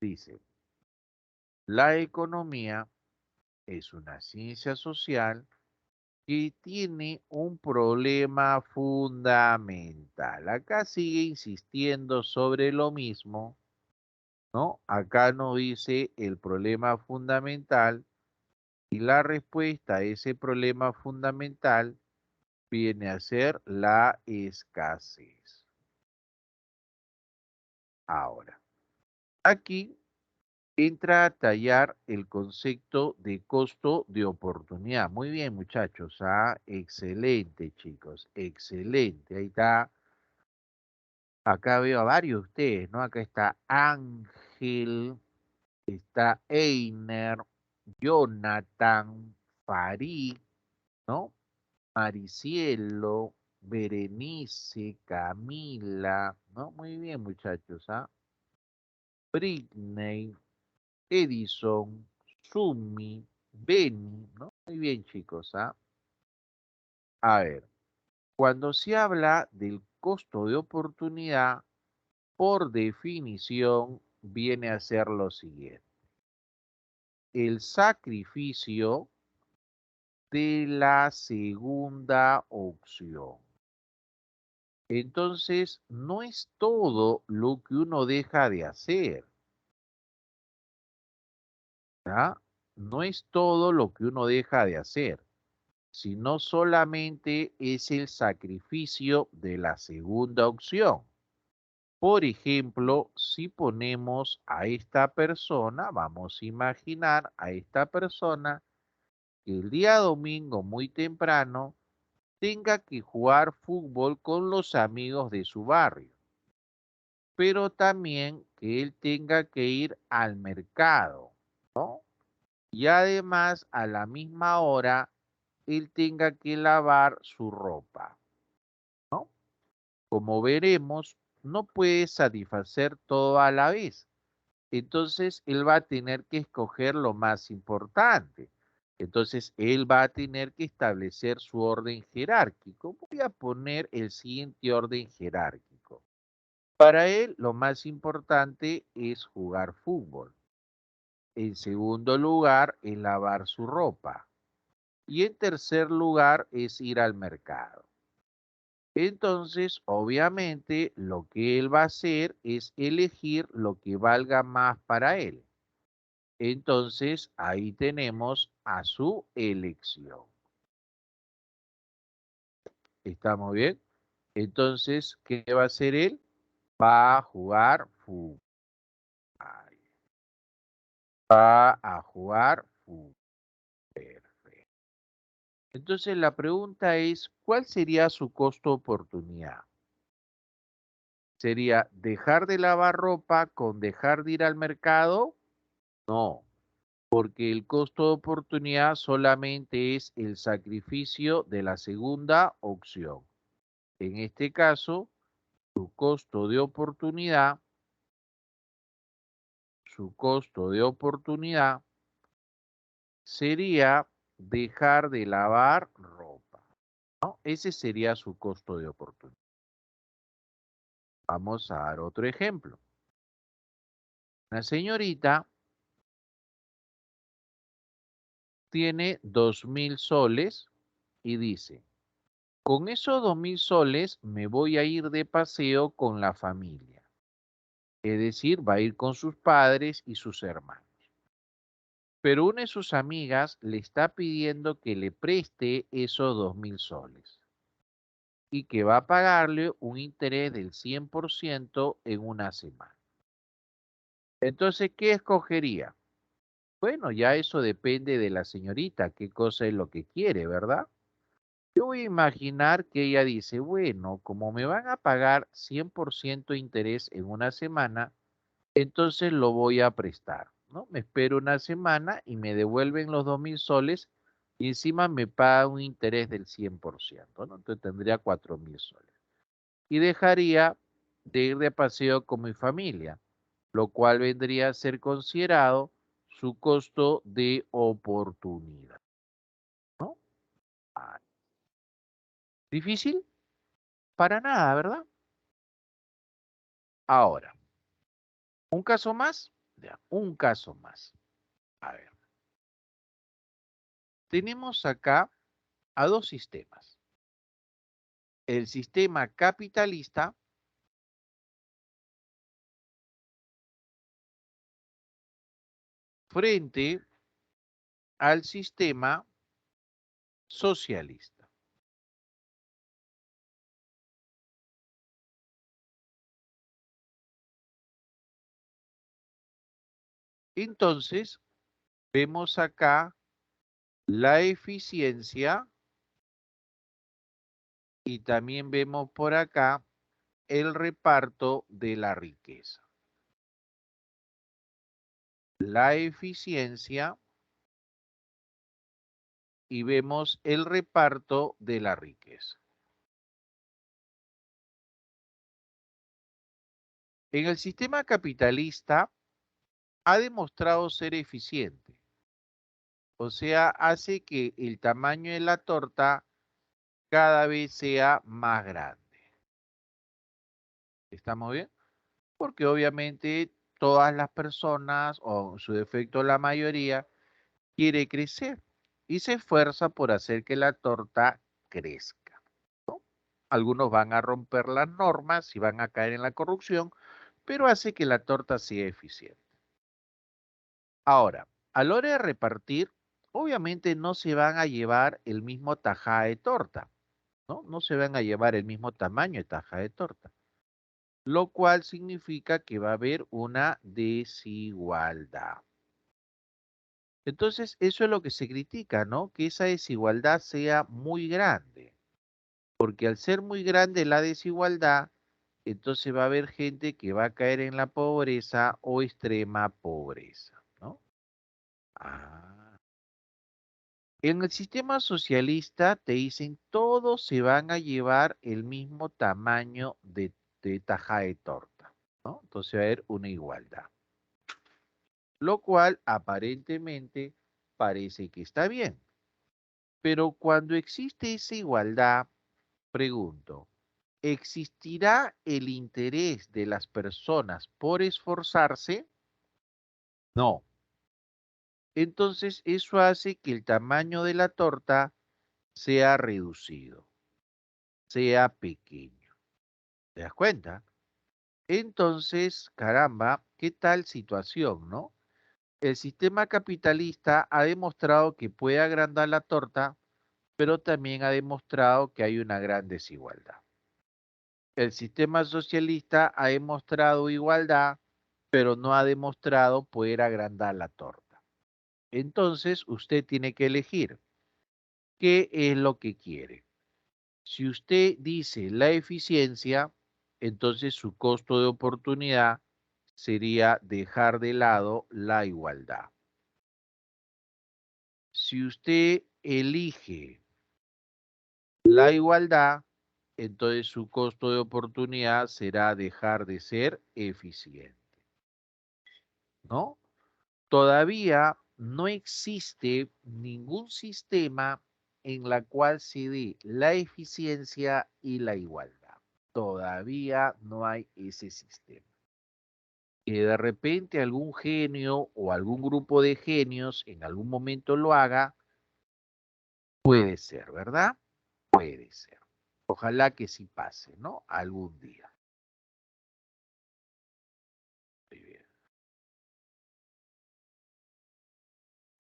Dice, la economía es una ciencia social que tiene un problema fundamental. Acá sigue insistiendo sobre lo mismo, ¿no? Acá no dice el problema fundamental y la respuesta a ese problema fundamental viene a ser la escasez. Ahora, aquí entra a tallar el concepto de costo de oportunidad. Muy bien, muchachos. Ah, excelente, chicos. Excelente. Ahí está. Acá veo a varios de ustedes, ¿no? Acá está Ángel, está Einer, Jonathan, Farid, ¿no? Maricielo, Berenice, Camila, ¿no? Muy bien, muchachos, ¿ah? Britney, Edison, Sumi, Benny, ¿no? Muy bien, chicos, ¿ah? A ver, cuando se habla del costo de oportunidad, por definición, viene a ser lo siguiente. El sacrificio de la segunda opción. Entonces, no es todo lo que uno deja de hacer, ¿ya? No es todo lo que uno deja de hacer, sino solamente es el sacrificio de la segunda opción. Por ejemplo, si ponemos a esta persona, vamos a imaginar a esta persona que el día domingo muy temprano tenga que jugar fútbol con los amigos de su barrio, pero también que él tenga que ir al mercado, ¿no? Y además a la misma hora él tenga que lavar su ropa, ¿no? Como veremos, no puede satisfacer todo a la vez. Entonces él va a tener que escoger lo más importante. Entonces él va a tener que establecer su orden jerárquico. Voy a poner el siguiente orden jerárquico. Para él lo más importante es jugar fútbol. En segundo lugar es lavar su ropa. Y en tercer lugar es ir al mercado. Entonces, obviamente, lo que él va a hacer es elegir lo que valga más para él. Entonces, ahí tenemos a su elección. ¿Estamos bien? Entonces, ¿qué va a hacer él? Va a jugar fútbol. Va a jugar fútbol. Perfecto. Entonces, la pregunta es, ¿cuál sería su costo oportunidad? ¿Sería dejar de lavar ropa con dejar de ir al mercado? No, porque el costo de oportunidad solamente es el sacrificio de la segunda opción. En este caso, su costo de oportunidad sería dejar de lavar ropa, ¿no? Ese sería su costo de oportunidad. Vamos a dar otro ejemplo. Una señorita tiene 2.000 soles y dice, con esos 2.000 soles me voy a ir de paseo con la familia. Es decir, va a ir con sus padres y sus hermanos. Pero una de sus amigas le está pidiendo que le preste esos 2.000 soles y que va a pagarle un interés del 100% en una semana. Entonces, ¿qué escogería? Bueno, ya eso depende de la señorita, qué cosa es lo que quiere, ¿verdad? Yo voy a imaginar que ella dice, bueno, como me van a pagar 100% interés en una semana, entonces lo voy a prestar, ¿no? Me espero una semana y me devuelven los 2.000 soles y encima me paga un interés del 100%, ¿no? Entonces tendría 4.000 soles. Y dejaría de ir de paseo con mi familia, lo cual vendría a ser considerado su costo de oportunidad, ¿no? Ah, ¿difícil? Para nada, ¿verdad? Ahora, ¿un caso más? Ya, un caso más. A ver, tenemos acá a dos sistemas. El sistema capitalista frente al sistema socialista. Entonces, vemos acá la eficiencia y también vemos por acá el reparto de la riqueza. La eficiencia y vemos el reparto de la riqueza. En el sistema capitalista ha demostrado ser eficiente, o sea, hace que el tamaño de la torta cada vez sea más grande. ¿Estamos bien? Porque obviamente todas las personas, o en su defecto la mayoría, quiere crecer y se esfuerza por hacer que la torta crezca, ¿no? Algunos van a romper las normas y van a caer en la corrupción, pero hace que la torta sea eficiente. Ahora, a la hora de repartir, obviamente no se van a llevar el mismo tajada de torta, ¿no? No se van a llevar el mismo tamaño de taja de torta, lo cual significa que va a haber una desigualdad. Entonces, eso es lo que se critica, ¿no? Que esa desigualdad sea muy grande, porque al ser muy grande la desigualdad, entonces va a haber gente que va a caer en la pobreza o extrema pobreza, ¿no? Ah. En el sistema socialista te dicen todos se van a llevar el mismo tamaño de taja de torta, ¿no? Entonces va a haber una igualdad, lo cual aparentemente parece que está bien. Pero cuando existe esa igualdad, pregunto, ¿existirá el interés de las personas por esforzarse? No. Entonces eso hace que el tamaño de la torta sea reducido, sea pequeño. ¿Te das cuenta? Entonces, caramba, ¿qué tal situación, no? El sistema capitalista ha demostrado que puede agrandar la torta, pero también ha demostrado que hay una gran desigualdad. El sistema socialista ha demostrado igualdad, pero no ha demostrado poder agrandar la torta. Entonces, usted tiene que elegir qué es lo que quiere. Si usted dice la eficiencia, entonces su costo de oportunidad sería dejar de lado la igualdad. Si usted elige la igualdad, entonces su costo de oportunidad será dejar de ser eficiente, ¿no? Todavía no existe ningún sistema en la cual se dé la eficiencia y la igualdad. Todavía no hay ese sistema. Que de repente algún genio o algún grupo de genios en algún momento lo haga, puede ser, ¿verdad? Puede ser. Ojalá que sí pase, ¿no? Algún día. Muy bien.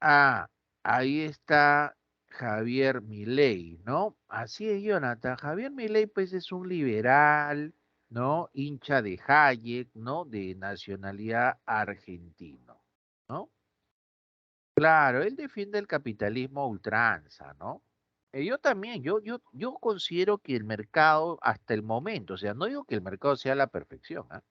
Ah, ahí está Javier Milei, ¿no? Así es, Jonathan. Javier Milei, pues, es un liberal, ¿no? Hincha de Hayek, ¿no? De nacionalidad argentino, ¿no? Claro, él defiende el capitalismo a ultranza, ¿no? Yo también, yo considero que el mercado, hasta el momento, o sea, no digo que el mercado sea la perfección, ¿ah?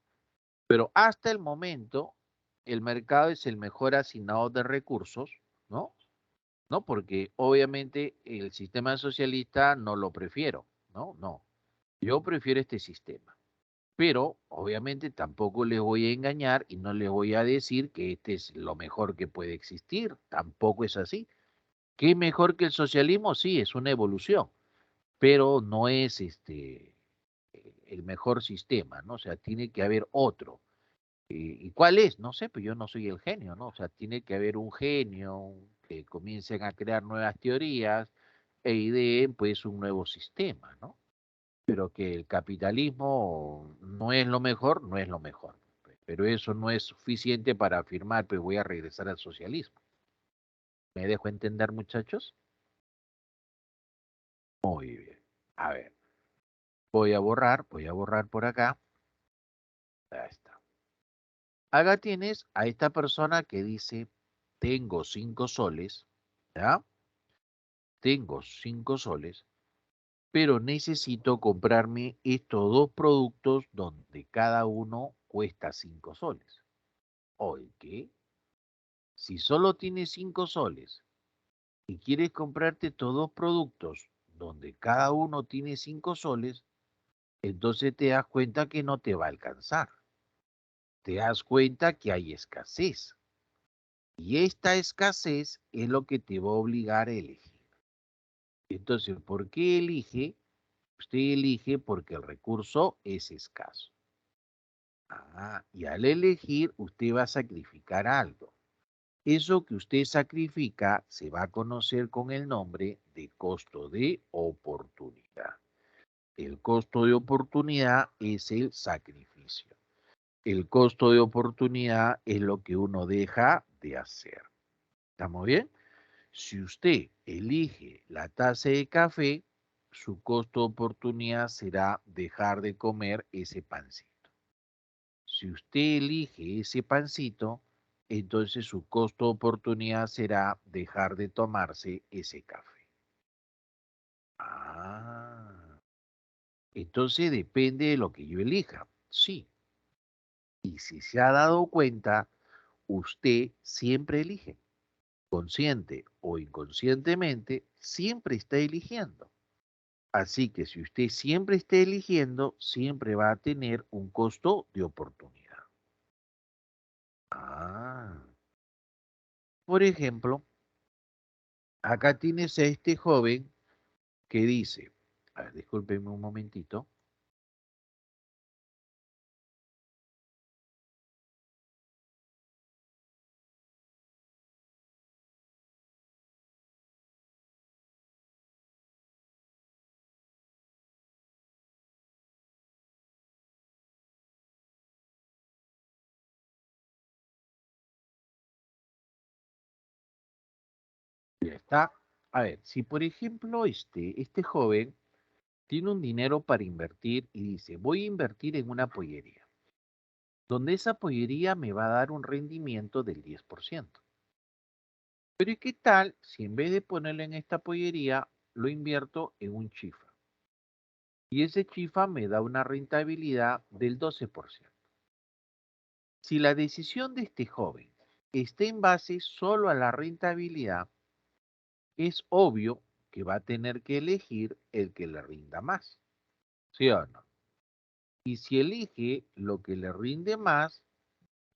Pero hasta el momento, el mercado es el mejor asignador de recursos, ¿no? ¿No? Porque obviamente el sistema socialista no lo prefiero, ¿no? No, yo prefiero este sistema. Pero obviamente tampoco les voy a engañar y no les voy a decir que este es lo mejor que puede existir. Tampoco es así. ¿Qué es mejor que el socialismo? Sí, es una evolución, pero no es el mejor sistema, ¿no? O sea, tiene que haber otro. ¿Y cuál es? No sé, pues yo no soy el genio, ¿no? O sea, tiene que haber un genio que comiencen a crear nuevas teorías e ideen pues un nuevo sistema, ¿no? Pero que el capitalismo no es lo mejor, no es lo mejor. Pero eso no es suficiente para afirmar, pues voy a regresar al socialismo. ¿Me dejo entender, muchachos? Muy bien. A ver, voy a borrar por acá. Ahí está. Acá tienes a esta persona que dice, tengo 5 soles, ¿ya? Tengo 5 soles, pero necesito comprarme estos dos productos donde cada uno cuesta 5 soles. Oye, ¿qué? Si solo tienes 5 soles y quieres comprarte estos dos productos donde cada uno tiene 5 soles, entonces te das cuenta que no te va a alcanzar. Te das cuenta que hay escasez. Y esta escasez es lo que te va a obligar a elegir. Entonces, ¿por qué elige? Usted elige porque el recurso es escaso. Y al elegir, usted va a sacrificar algo. Eso que usted sacrifica se va a conocer con el nombre de costo de oportunidad. El costo de oportunidad es el sacrificio. El costo de oportunidad es lo que uno deja de hacer. ¿Estamos bien? Si usted elige la taza de café, su costo de oportunidad será dejar de comer ese pancito. Si usted elige ese pancito, entonces su costo de oportunidad será dejar de tomarse ese café. Ah, entonces depende de lo que yo elija. Sí. Y si se ha dado cuenta, usted siempre elige, consciente o inconscientemente, siempre está eligiendo. Así que si usted siempre está eligiendo, siempre va a tener un costo de oportunidad. Ah, por ejemplo, acá tienes a este joven que dice, a ver, discúlpenme un momentito, ya está. A ver, si por ejemplo este joven tiene un dinero para invertir y dice, voy a invertir en una pollería, donde esa pollería me va a dar un rendimiento del 10%. Pero ¿y qué tal si en vez de ponerlo en esta pollería, lo invierto en un chifa? Y ese chifa me da una rentabilidad del 12%. Si la decisión de este joven está en base solo a la rentabilidad, es obvio que va a tener que elegir el que le rinda más, ¿sí o no? Y si elige lo que le rinde más,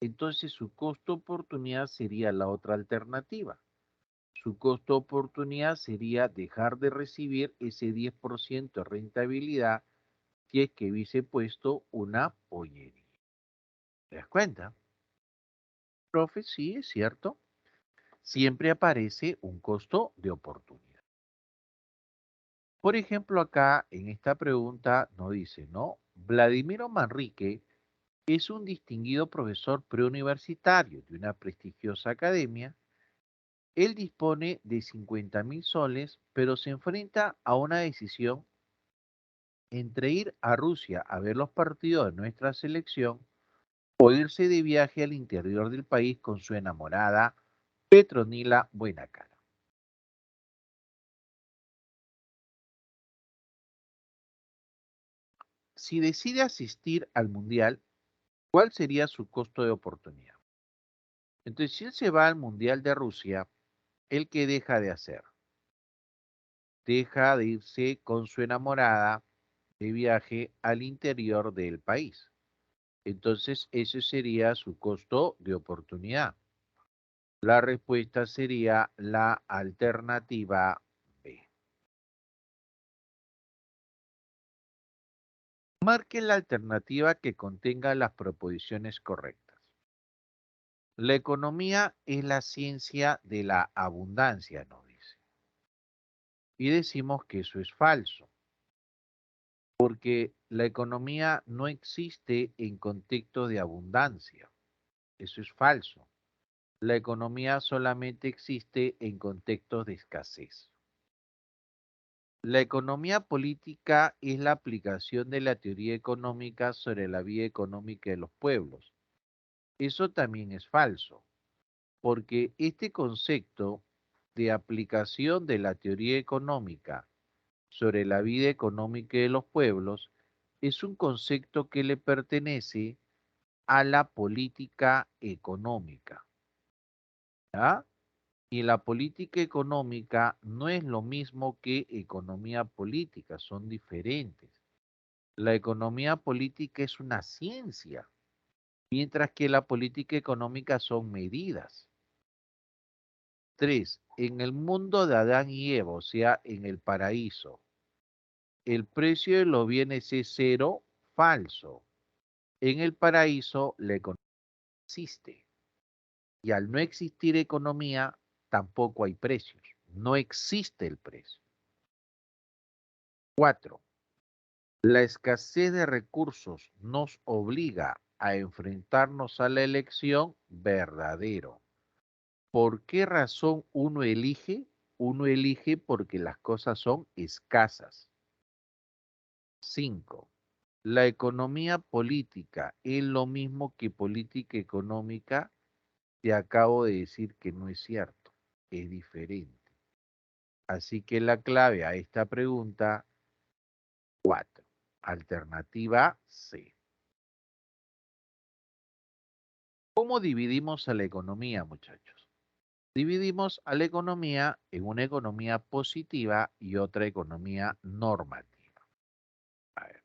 entonces su costo oportunidad sería la otra alternativa. Su costo oportunidad sería dejar de recibir ese 10% de rentabilidad si es que hubiese puesto una pollería. ¿Te das cuenta? Profe, sí, es cierto. Siempre aparece un costo de oportunidad. Por ejemplo, acá en esta pregunta nos dice, ¿no? Vladimiro Manrique es un distinguido profesor preuniversitario de una prestigiosa academia. Él dispone de 50.000 soles, pero se enfrenta a una decisión entre ir a Rusia a ver los partidos de nuestra selección o irse de viaje al interior del país con su enamorada Petronila Buenacara. Si decide asistir al Mundial, ¿cuál sería su costo de oportunidad? Entonces, si él se va al Mundial de Rusia, ¿él qué deja de hacer? Deja de irse con su enamorada de viaje al interior del país. Entonces, ese sería su costo de oportunidad. La respuesta sería la alternativa B. Marque la alternativa que contenga las proposiciones correctas. La economía es la ciencia de la abundancia, nos dice. Y decimos que eso es falso, porque la economía no existe en contexto de abundancia. Eso es falso. La economía solamente existe en contextos de escasez. La economía política es la aplicación de la teoría económica sobre la vida económica de los pueblos. Eso también es falso, porque este concepto de aplicación de la teoría económica sobre la vida económica de los pueblos es un concepto que le pertenece a la política económica. ¿Ya? Y la política económica no es lo mismo que economía política, son diferentes. La economía política es una ciencia, mientras que la política económica son medidas. 3. En el mundo de Adán y Eva, o sea, en el paraíso, el precio de los bienes es cero, falso. En el paraíso la economía existe. Y al no existir economía, tampoco hay precios. No existe el precio. 4. La escasez de recursos nos obliga a enfrentarnos a la elección verdadero. ¿Por qué razón uno elige? Uno elige porque las cosas son escasas. 5. La economía política es lo mismo que política económica. Te acabo de decir que no es cierto, es diferente. Así que la clave a esta pregunta, 4. Alternativa C. ¿Cómo dividimos a la economía, muchachos? Dividimos a la economía en una economía positiva y otra economía normativa. A ver,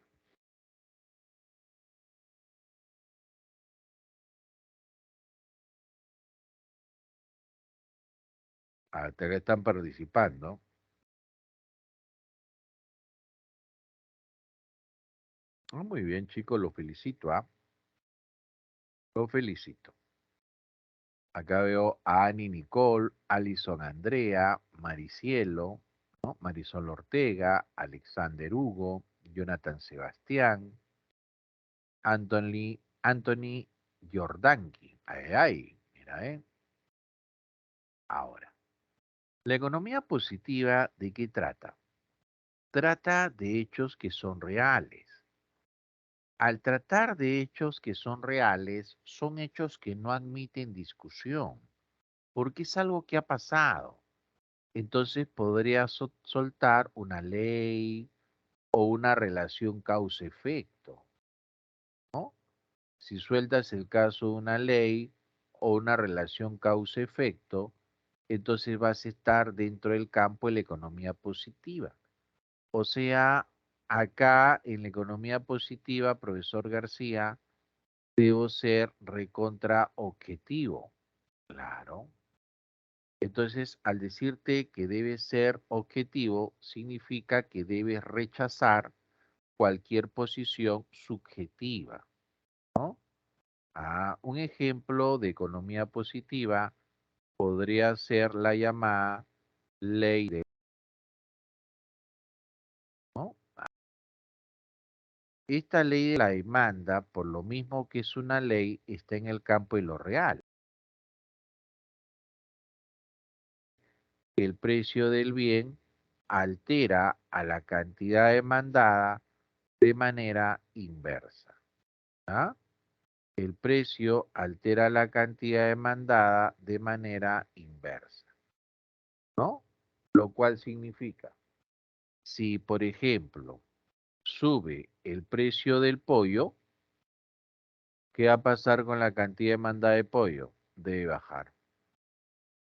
hasta que están participando. Ah, muy bien, chicos, lo felicito, ¿ah? Lo felicito. Acá veo a Annie Nicole, Alison Andrea, Maricielo, ¿no? Marisol Ortega, Alexander Hugo, Jonathan Sebastián, Anthony Jordanqui. Ay, ay, mira, ¿eh? Ahora, la economía positiva, ¿de qué trata? Trata de hechos que son reales. Al tratar de hechos que son reales, son hechos que no admiten discusión, porque es algo que ha pasado. Entonces podría soltar una ley o una relación causa-efecto, ¿no? Si sueltas el caso de una ley o una relación causa-efecto, entonces vas a estar dentro del campo de la economía positiva. O sea, acá en la economía positiva, profesor García, debo ser recontra objetivo. Claro. Entonces, al decirte que debes ser objetivo, significa que debes rechazar cualquier posición subjetiva, ¿no? Un ejemplo de economía positiva podría ser la llamada ley de, ¿no? Esta ley de la demanda, por lo mismo que es una ley, está en el campo de lo real. El precio del bien altera a la cantidad demandada de manera inversa. ¿Ah? El precio altera la cantidad demandada de manera inversa, ¿no? Lo cual significa, si por ejemplo sube el precio del pollo, ¿qué va a pasar con la cantidad demandada de pollo? Debe bajar.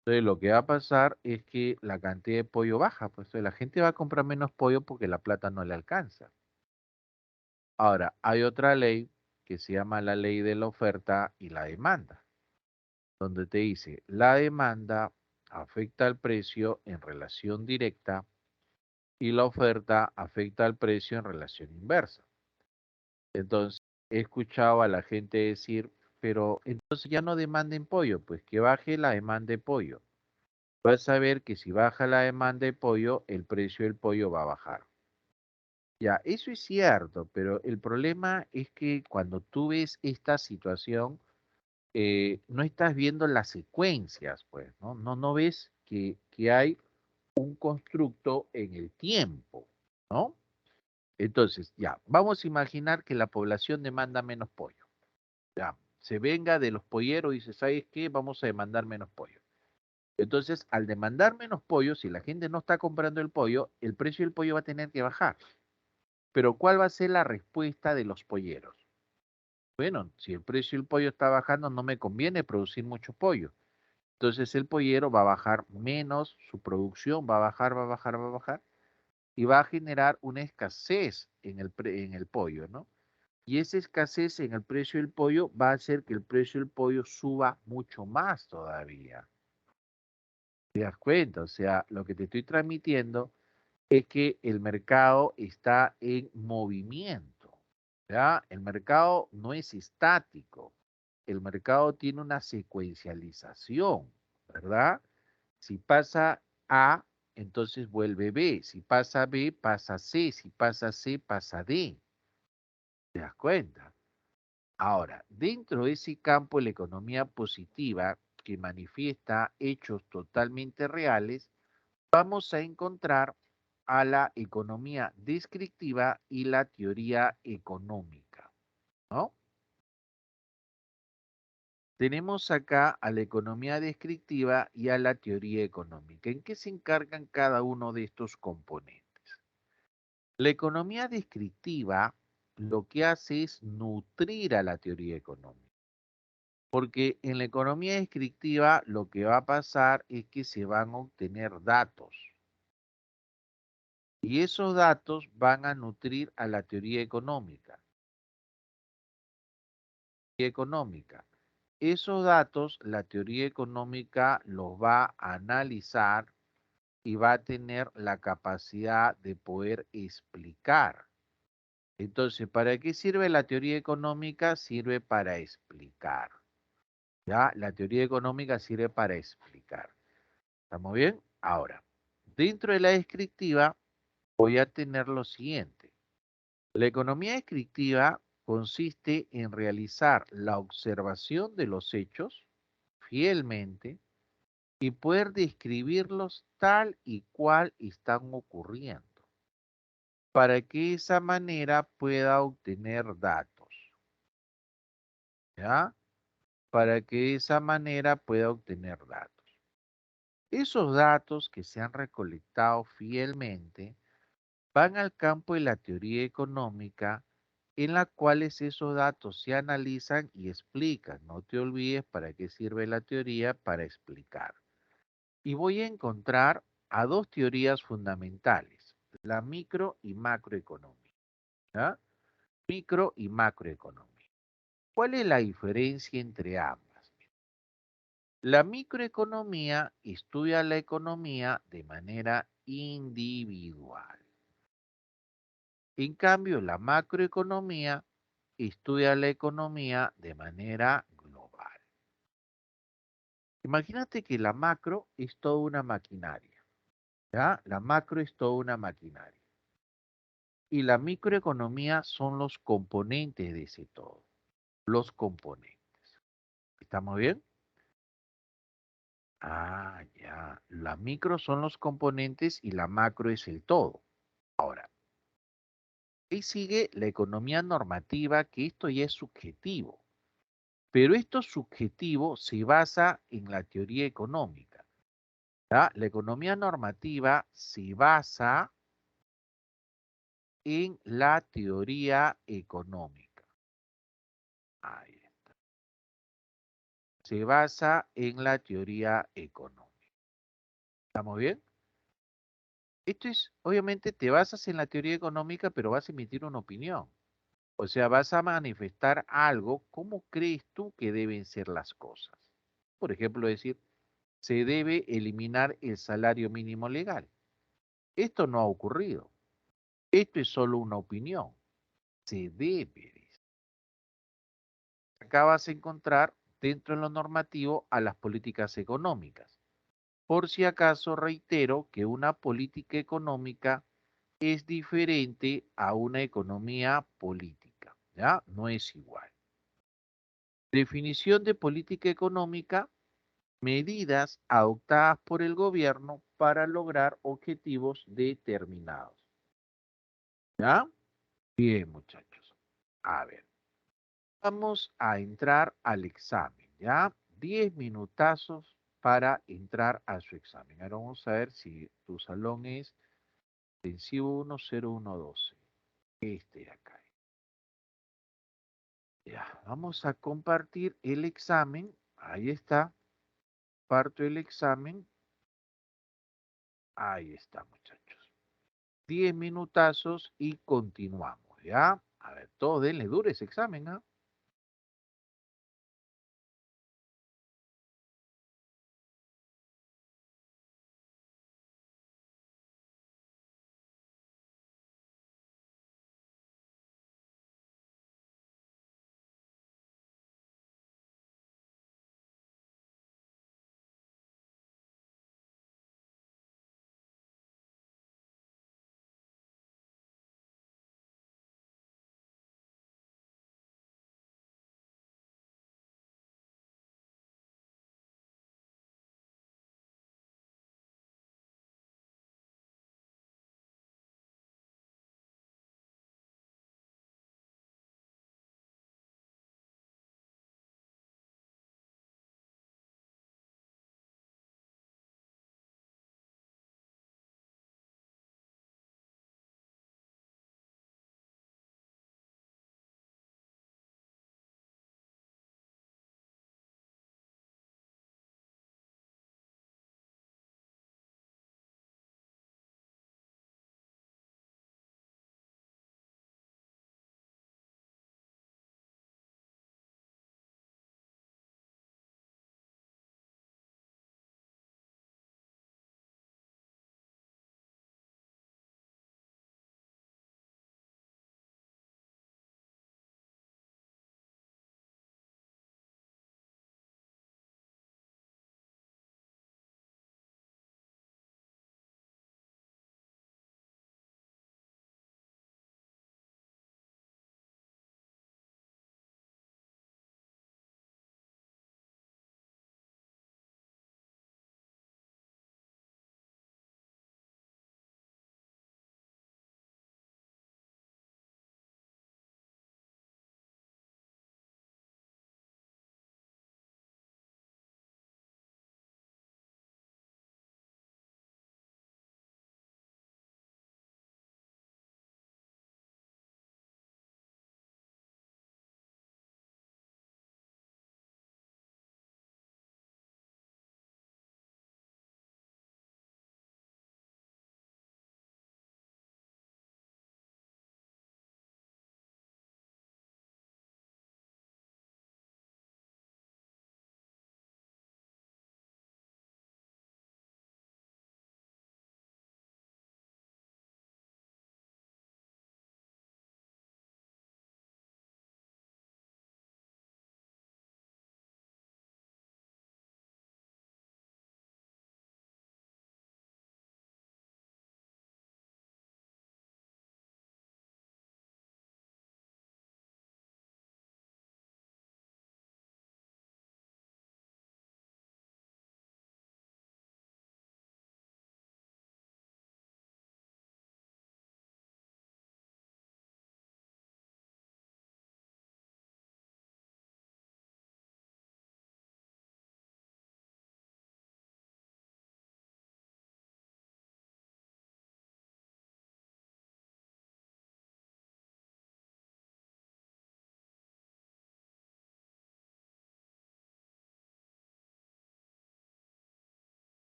Entonces lo que va a pasar es que la cantidad de pollo baja, pues la gente va a comprar menos pollo porque la plata no le alcanza. Ahora, hay otra ley que se llama la ley de la oferta y la demanda, donde te dice, la demanda afecta al precio en relación directa y la oferta afecta al precio en relación inversa. Entonces, he escuchado a la gente decir, pero entonces ya no demanden pollo, pues que baje la demanda de pollo. Vas a ver que si baja la demanda de pollo, el precio del pollo va a bajar. Ya, eso es cierto, pero el problema es que cuando tú ves esta situación, no estás viendo las secuencias, pues, ¿no? No ves que hay un constructo en el tiempo, ¿no? Entonces, ya, vamos a imaginar que la población demanda menos pollo. Ya, se venga de los polleros y dice, ¿sabes qué? Vamos a demandar menos pollo. Entonces, al demandar menos pollo, si la gente no está comprando el pollo, el precio del pollo va a tener que bajar. Pero ¿cuál va a ser la respuesta de los polleros? Bueno, si el precio del pollo está bajando, no me conviene producir mucho pollo. Entonces el pollero va a bajar menos, su producción va a bajar, va a bajar, va a bajar, y va a generar una escasez en el pollo, ¿no? Y esa escasez en el precio del pollo va a hacer que el precio del pollo suba mucho más todavía. ¿Te das cuenta? O sea, lo que te estoy transmitiendo es que el mercado está en movimiento, ¿ya? El mercado no es estático, el mercado tiene una secuencialización, ¿verdad? Si pasa A, entonces vuelve B, si pasa B, pasa C, si pasa C, pasa D, ¿te das cuenta? Ahora, dentro de ese campo de la economía positiva que manifiesta hechos totalmente reales, vamos a encontrar a la economía descriptiva y la teoría económica, ¿no? Tenemos acá a la economía descriptiva y a la teoría económica. ¿En qué se encargan cada uno de estos componentes? La economía descriptiva lo que hace es nutrir a la teoría económica, porque en la economía descriptiva lo que va a pasar es que se van a obtener datos. Y esos datos van a nutrir a la teoría económica. Económica. Esos datos, la teoría económica los va a analizar y va a tener la capacidad de poder explicar. Entonces, ¿para qué sirve la teoría económica? Sirve para explicar. ¿Ya? La teoría económica sirve para explicar. ¿Estamos bien? Ahora, dentro de la descriptiva voy a tener lo siguiente. La economía descriptiva consiste en realizar la observación de los hechos fielmente y poder describirlos tal y cual están ocurriendo, para que de esa manera pueda obtener datos, ¿ya? Para que de esa manera pueda obtener datos. Esos datos que se han recolectado fielmente van al campo de la teoría económica en la cuales esos datos se analizan y explican. No te olvides para qué sirve la teoría, para explicar. Y voy a encontrar a dos teorías fundamentales, la micro y macroeconomía. ¿Ya? Micro y macroeconomía. ¿Cuál es la diferencia entre ambas? La microeconomía estudia la economía de manera individual. En cambio, la macroeconomía estudia la economía de manera global. Imagínate que la macro es toda una maquinaria, ¿ya? La macro es toda una maquinaria. Y la microeconomía son los componentes de ese todo, los componentes. ¿Estamos bien? Ah, ya. La micro son los componentes y la macro es el todo. Ahora, ahí sigue la economía normativa, que esto ya es subjetivo. Pero esto subjetivo se basa en la teoría económica, ¿ya? La economía normativa se basa en la teoría económica. Ahí está. Se basa en la teoría económica. ¿Estamos bien? Esto es, obviamente, te basas en la teoría económica, pero vas a emitir una opinión. O sea, vas a manifestar algo, ¿cómo crees tú que deben ser las cosas? Por ejemplo, decir, se debe eliminar el salario mínimo legal. Esto no ha ocurrido. Esto es solo una opinión. Se debe. Dice. Acá vas a encontrar dentro de lo normativo a las políticas económicas. Por si acaso, reitero que una política económica es diferente a una economía política, ¿ya? No es igual. Definición de política económica, medidas adoptadas por el gobierno para lograr objetivos determinados, ¿ya? Bien, muchachos. A ver, vamos a entrar al examen, ¿ya? 10 minutazos para entrar a su examen. Ahora vamos a ver si tu salón es intensivo 10112. Este de acá. Ya, vamos a compartir el examen. Ahí está. Parto el examen. Ahí está, muchachos. 10 minutazos y continuamos, ¿ya? A ver, todos denle duro ese examen, ¿ah?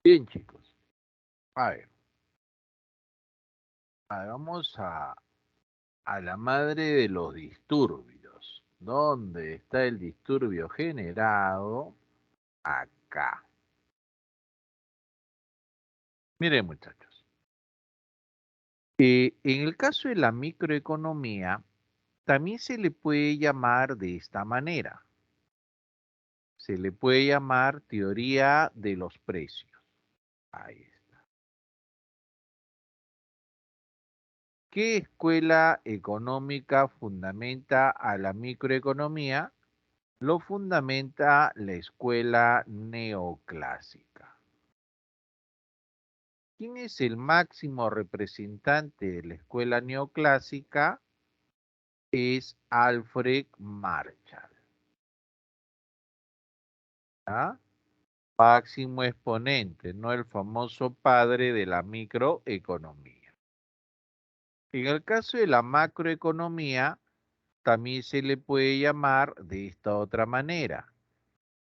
Bien, chicos. A ver, vamos a la madre de los disturbios. ¿Dónde está el disturbio generado? Acá. Miren, muchachos. En el caso de la microeconomía, también se le puede llamar de esta manera. Se le puede llamar teoría de los precios. Ahí está. ¿Qué escuela económica fundamenta a la microeconomía? Lo fundamenta la escuela neoclásica. ¿Quién es el máximo representante de la escuela neoclásica? Es Alfred Marshall. ¿Ah? Máximo exponente, no el famoso padre de la microeconomía. En el caso de la macroeconomía, también se le puede llamar de esta otra manera.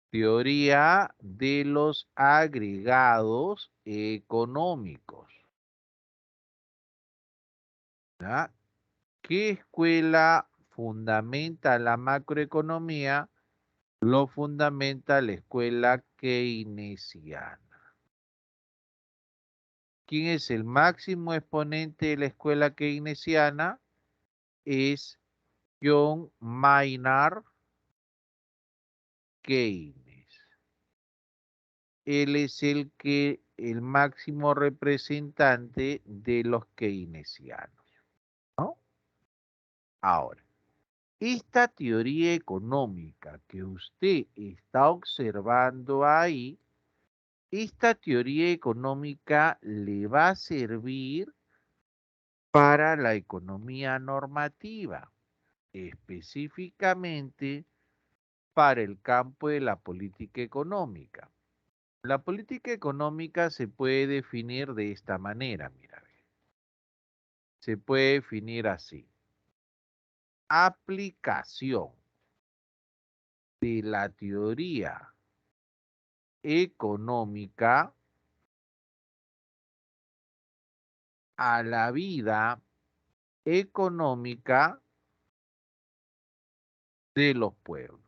Teoría de los agregados económicos. ¿Ya? ¿Qué escuela fundamenta la macroeconomía? Lo fundamenta la escuela keynesiana. ¿Quién es el máximo exponente de la escuela keynesiana? Es John Maynard Keynes. Él es el máximo representante de los keynesianos, ¿no? Ahora, esta teoría económica que usted está observando ahí, esta teoría económica le va a servir para la economía normativa, específicamente para el campo de la política económica. La política económica se puede definir de esta manera, mira, se puede definir así. Aplicación de la teoría económica a la vida económica de los pueblos,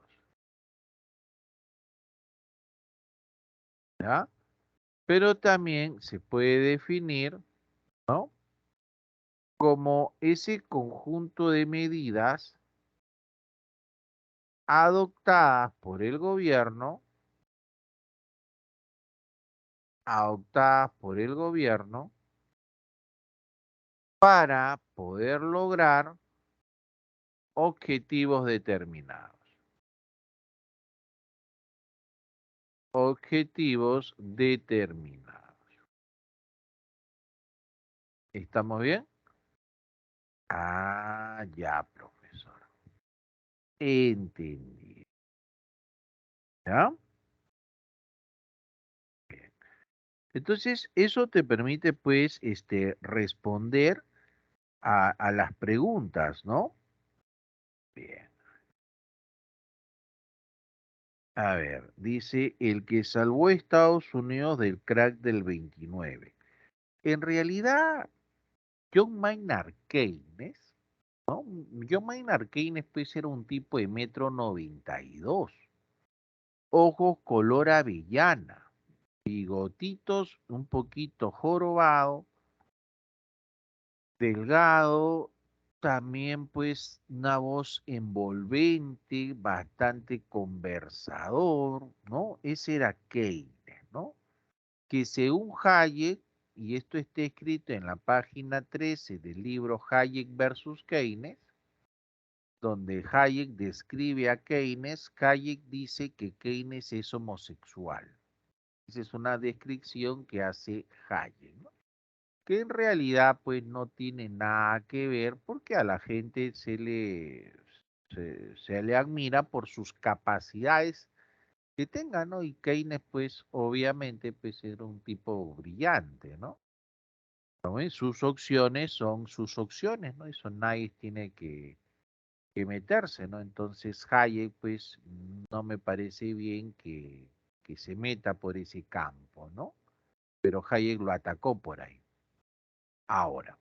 ¿ya? Pero también se puede definir, ¿no? Como ese conjunto de medidas adoptadas por el gobierno, adoptadas por el gobierno para poder lograr objetivos determinados. Objetivos determinados. ¿Estamos bien? Ah, ya, profesor. Entendí. ¿Ya? Bien. Entonces, eso te permite, pues, responder a las preguntas, ¿no? Bien. A ver, dice, el que salvó a Estados Unidos del crack del 29. En realidad, John Maynard Keynes, ¿no? John Maynard Keynes pues era un tipo de 1,92 m, ojos color avellana, bigotitos un poquito jorobado, delgado, también pues una voz envolvente, bastante conversador, ¿no? Ese era Keynes, ¿no? Que según Hayek, y esto está escrito en la página 13 del libro Hayek versus Keynes, donde Hayek describe a Keynes, Hayek dice que Keynes es homosexual. Esa es una descripción que hace Hayek, ¿no? Que en realidad pues no tiene nada que ver porque a la gente se le admira por sus capacidades que tenga, ¿no? Y Keynes pues obviamente pues era un tipo brillante, ¿no? ¿No? Y sus opciones son sus opciones, ¿no? Eso nadie tiene que meterse, ¿no? Entonces Hayek, pues, no me parece bien que se meta por ese campo, ¿no? pero Hayek lo atacó por ahí. Ahora,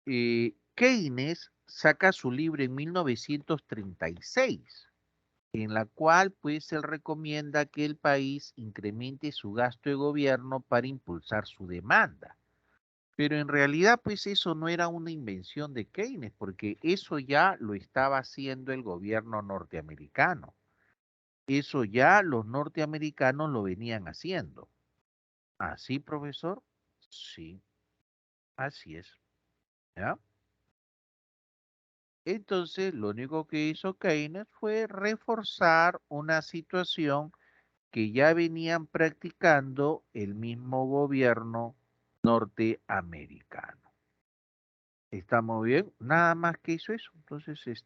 Keynes saca su libro en 1936, en la cual pues él recomienda que el país incremente su gasto de gobierno para impulsar su demanda. Pero en realidad pues eso no era una invención de Keynes, porque eso ya lo estaba haciendo el gobierno norteamericano. Eso ya los norteamericanos lo venían haciendo. ¿Así, profesor? Sí, así es. ¿Ya? Entonces, lo único que hizo Keynes fue reforzar una situación que ya venían practicando el mismo gobierno norteamericano. ¿Estamos bien? Nada más que hizo eso. Entonces,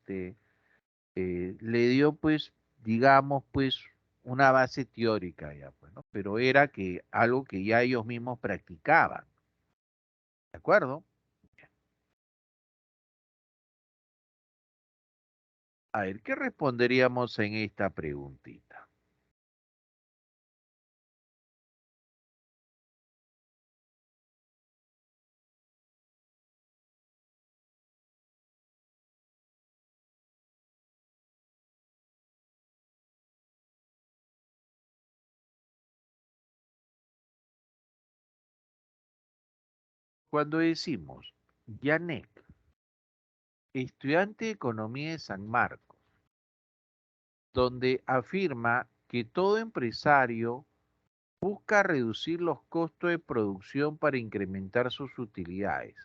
le dio, pues, digamos, pues, una base teórica ya, pues, ¿no? Pero era que algo que ya ellos mismos practicaban. ¿De acuerdo? A ver, ¿qué responderíamos en esta preguntita? Cuando decimos Janek, estudiante de Economía de San Marcos, donde afirma que todo empresario busca reducir los costos de producción para incrementar sus utilidades.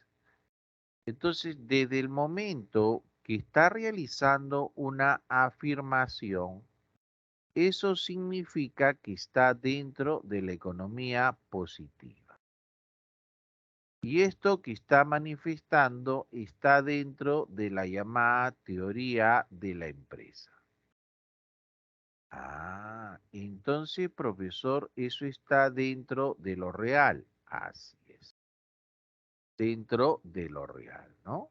Entonces, desde el momento que está realizando una afirmación, eso significa que está dentro de la economía positiva. Y esto que está manifestando está dentro de la llamada teoría de la empresa. Ah, entonces, profesor, eso está dentro de lo real. Así es, dentro de lo real, ¿no?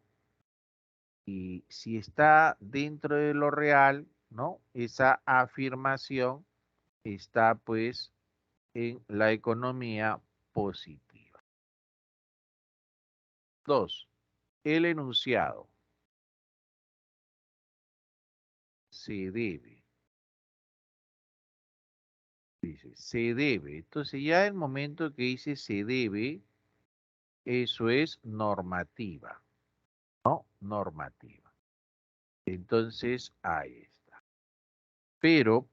Y si está dentro de lo real, ¿no? Esa afirmación está pues en la economía positiva. Dos, el enunciado se debe, dice, se debe. Entonces ya el momento que dice se debe, eso es normativa, ¿no? Normativa. Entonces, ahí está. Pero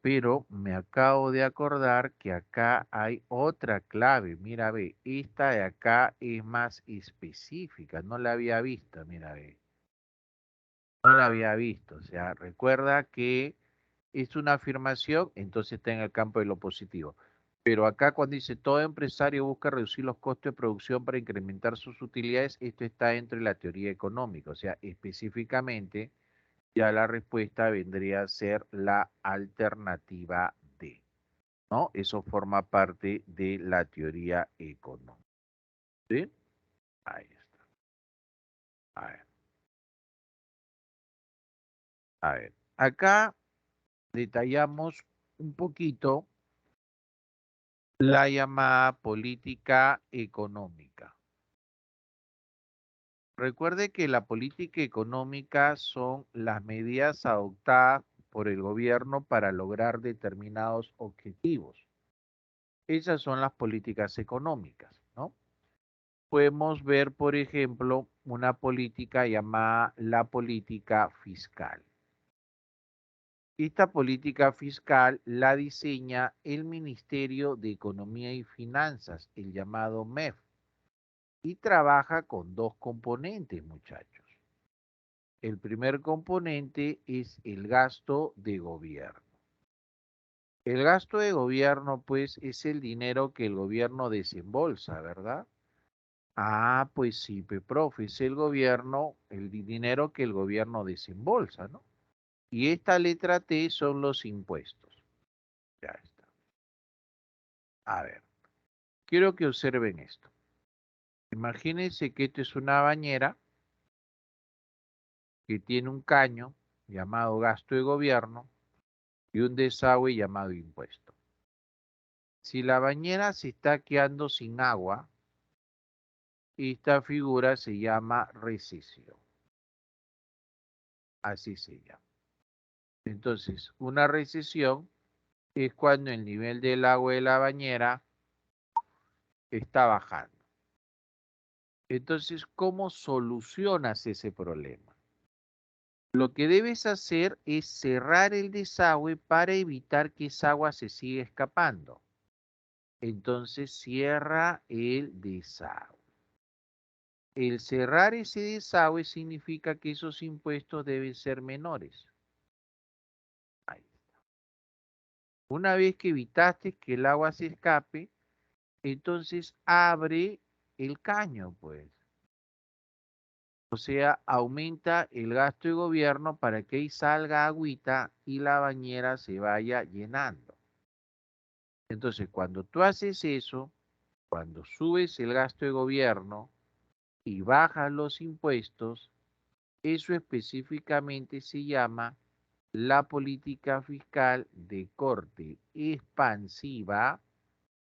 me acabo de acordar que acá hay otra clave. Mira, ve, esta de acá es más específica. No la había visto, mira, ve. No la había visto. O sea, recuerda que es una afirmación, entonces está en el campo de lo positivo. Pero acá cuando dice todo empresario busca reducir los costos de producción para incrementar sus utilidades, esto está dentro de la teoría económica. O sea, específicamente ya la respuesta vendría a ser la alternativa D, ¿no? Eso forma parte de la teoría económica. ¿Sí? Ahí está. A ver, a ver. Acá detallamos un poquito la llamada política económica. Recuerde que la política económica son las medidas adoptadas por el gobierno para lograr determinados objetivos. Esas son las políticas económicas, ¿no? Podemos ver, por ejemplo, una política llamada la política fiscal. Esta política fiscal la diseña el Ministerio de Economía y Finanzas, el llamado MEF, y trabaja con dos componentes, muchachos. El primer componente es el gasto de gobierno. El gasto de gobierno, pues, es el dinero que el gobierno desembolsa, ¿verdad? Ah, pues sí, profe, es el gobierno, el dinero que el gobierno desembolsa, ¿no? Y esta letra T son los impuestos. Ya está. A ver, quiero que observen esto. Imagínense que esto es una bañera que tiene un caño llamado gasto de gobierno y un desagüe llamado impuesto. Si la bañera se está quedando sin agua, esta figura se llama recesión. Así se llama. Entonces, una recesión es cuando el nivel del agua de la bañera está bajando. Entonces, ¿cómo solucionas ese problema? Lo que debes hacer es cerrar el desagüe para evitar que esa agua se siga escapando. Entonces, cierra el desagüe. El cerrar ese desagüe significa que esos impuestos deben ser menores. Ahí. Una vez que evitaste que el agua se escape, entonces abre el caño, pues. O sea, aumenta el gasto de gobierno para que ahí salga agüita y la bañera se vaya llenando. Entonces, cuando tú haces eso, cuando subes el gasto de gobierno y bajas los impuestos, eso específicamente se llama la política fiscal de corte expansiva,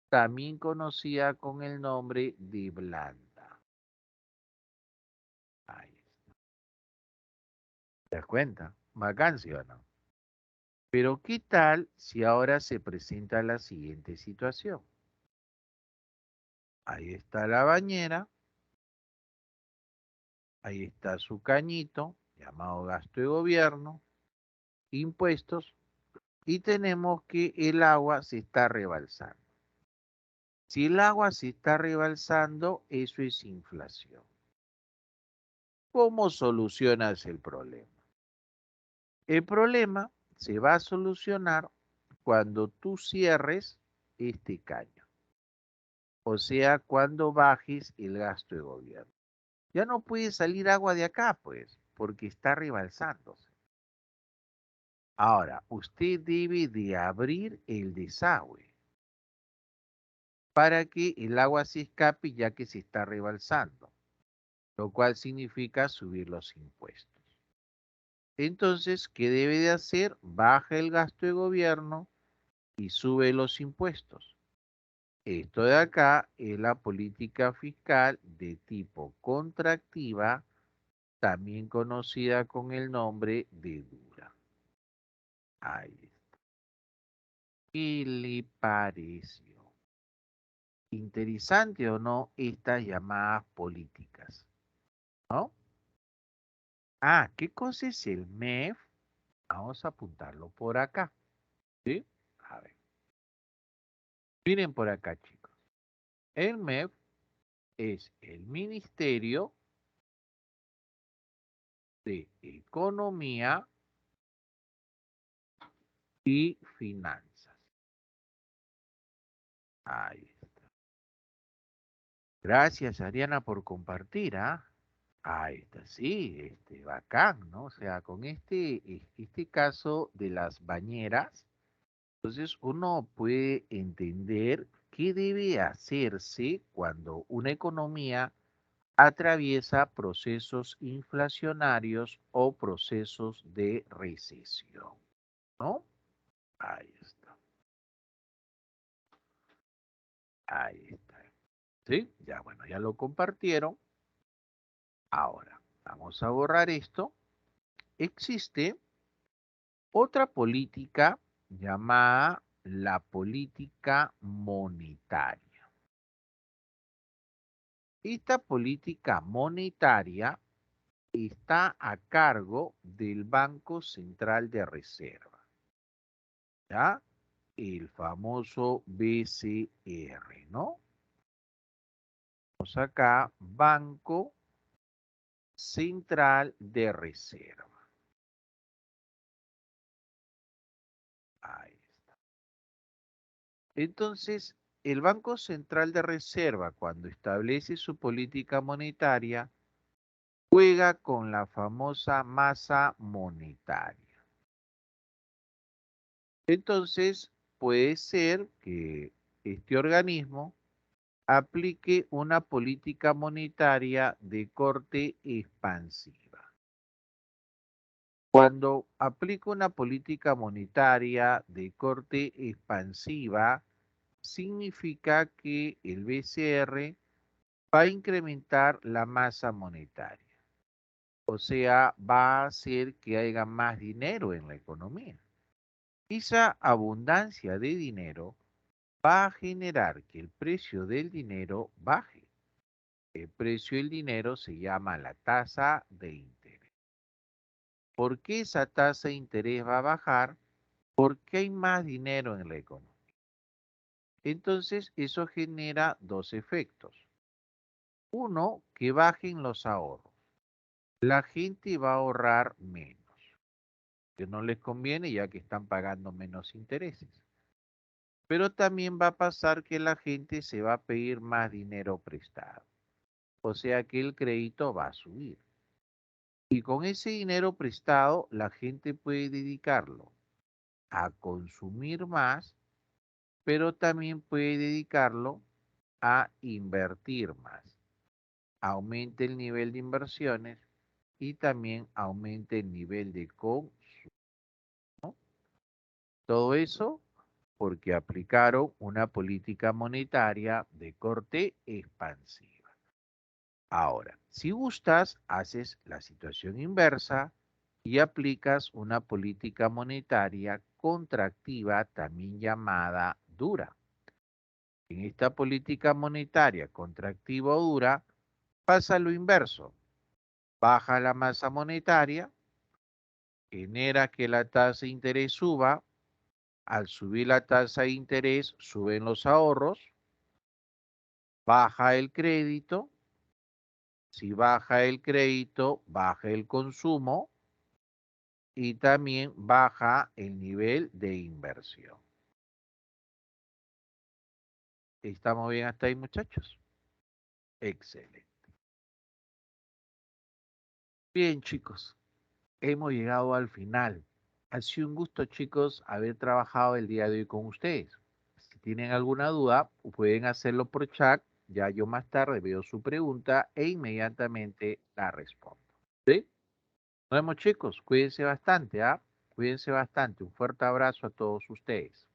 también conocida con el nombre de blanda. Ahí está. ¿Te das cuenta? Bacán, ¿sí o no? Pero ¿qué tal si ahora se presenta la siguiente situación? Ahí está la bañera, ahí está su cañito, llamado gasto de gobierno, impuestos, y tenemos que el agua se está rebalsando. Si el agua se está rebalsando, eso es inflación. ¿Cómo solucionas el problema? El problema se va a solucionar cuando tú cierres este caño. O sea, cuando bajes el gasto de gobierno. Ya no puede salir agua de acá, pues, porque está rebalsándose. Ahora, usted debe de abrir el desagüe para que el agua se escape ya que se está rebalsando, lo cual significa subir los impuestos. Entonces, ¿qué debe de hacer? Baja el gasto de gobierno y sube los impuestos. Esto de acá es la política fiscal de tipo contractiva, también conocida con el nombre de dura. Ahí está. ¿Qué le pareció? ¿Interesante o no estas llamadas políticas? ¿No? Ah, ¿qué cosa es el MEF? Vamos a apuntarlo por acá. ¿Sí? A ver. Miren por acá, chicos. El MEF es el Ministerio de Economía y Finanzas. Ahí está. Gracias, Ariana, por compartir, ¿ah? Ahí está, sí, bacán, ¿no? O sea, con este caso de las bañeras, entonces uno puede entender qué debe hacerse cuando una economía atraviesa procesos inflacionarios o procesos de recesión, ¿no? Ahí está, ahí está. ¿Sí? Ya, bueno, ya lo compartieron. Ahora, vamos a borrar esto. Existe otra política llamada la política monetaria. Esta política monetaria está a cargo del Banco Central de Reserva, ¿ya? El famoso BCR, ¿no? Vamos acá, Banco Central de Reserva. Ahí está. Entonces, el Banco Central de Reserva, cuando establece su política monetaria, juega con la famosa masa monetaria. Entonces, puede ser que este organismo aplique una política monetaria de corte expansiva. Cuando aplica una política monetaria de corte expansiva, significa que el BCR va a incrementar la masa monetaria. O sea, va a hacer que haya más dinero en la economía. Esa abundancia de dinero va a generar que el precio del dinero baje. El precio del dinero se llama la tasa de interés. ¿Por qué esa tasa de interés va a bajar? Porque hay más dinero en la economía. Entonces, eso genera dos efectos. Uno, que bajen los ahorros. La gente va a ahorrar menos, que no les conviene ya que están pagando menos intereses. Pero también va a pasar que la gente se va a pedir más dinero prestado. O sea que el crédito va a subir. Y con ese dinero prestado, la gente puede dedicarlo a consumir más, pero también puede dedicarlo a invertir más. Aumente el nivel de inversiones y también aumente el nivel de consumo. Todo eso porque aplicaron una política monetaria de corte expansiva. Ahora, si gustas, haces la situación inversa y aplicas una política monetaria contractiva, también llamada dura. En esta política monetaria contractiva o dura pasa lo inverso. Baja la masa monetaria, genera que la tasa de interés suba. Al subir la tasa de interés, suben los ahorros, baja el crédito. Si baja el crédito, baja el consumo y también baja el nivel de inversión. ¿Estamos bien hasta ahí, muchachos? Excelente. Bien, chicos, hemos llegado al final. Ha sido un gusto, chicos, haber trabajado el día de hoy con ustedes. Si tienen alguna duda, pueden hacerlo por chat. Ya yo más tarde veo su pregunta e inmediatamente la respondo. ¿Sí? Nos vemos, chicos. Cuídense bastante, ¿ah? Cuídense bastante. Un fuerte abrazo a todos ustedes.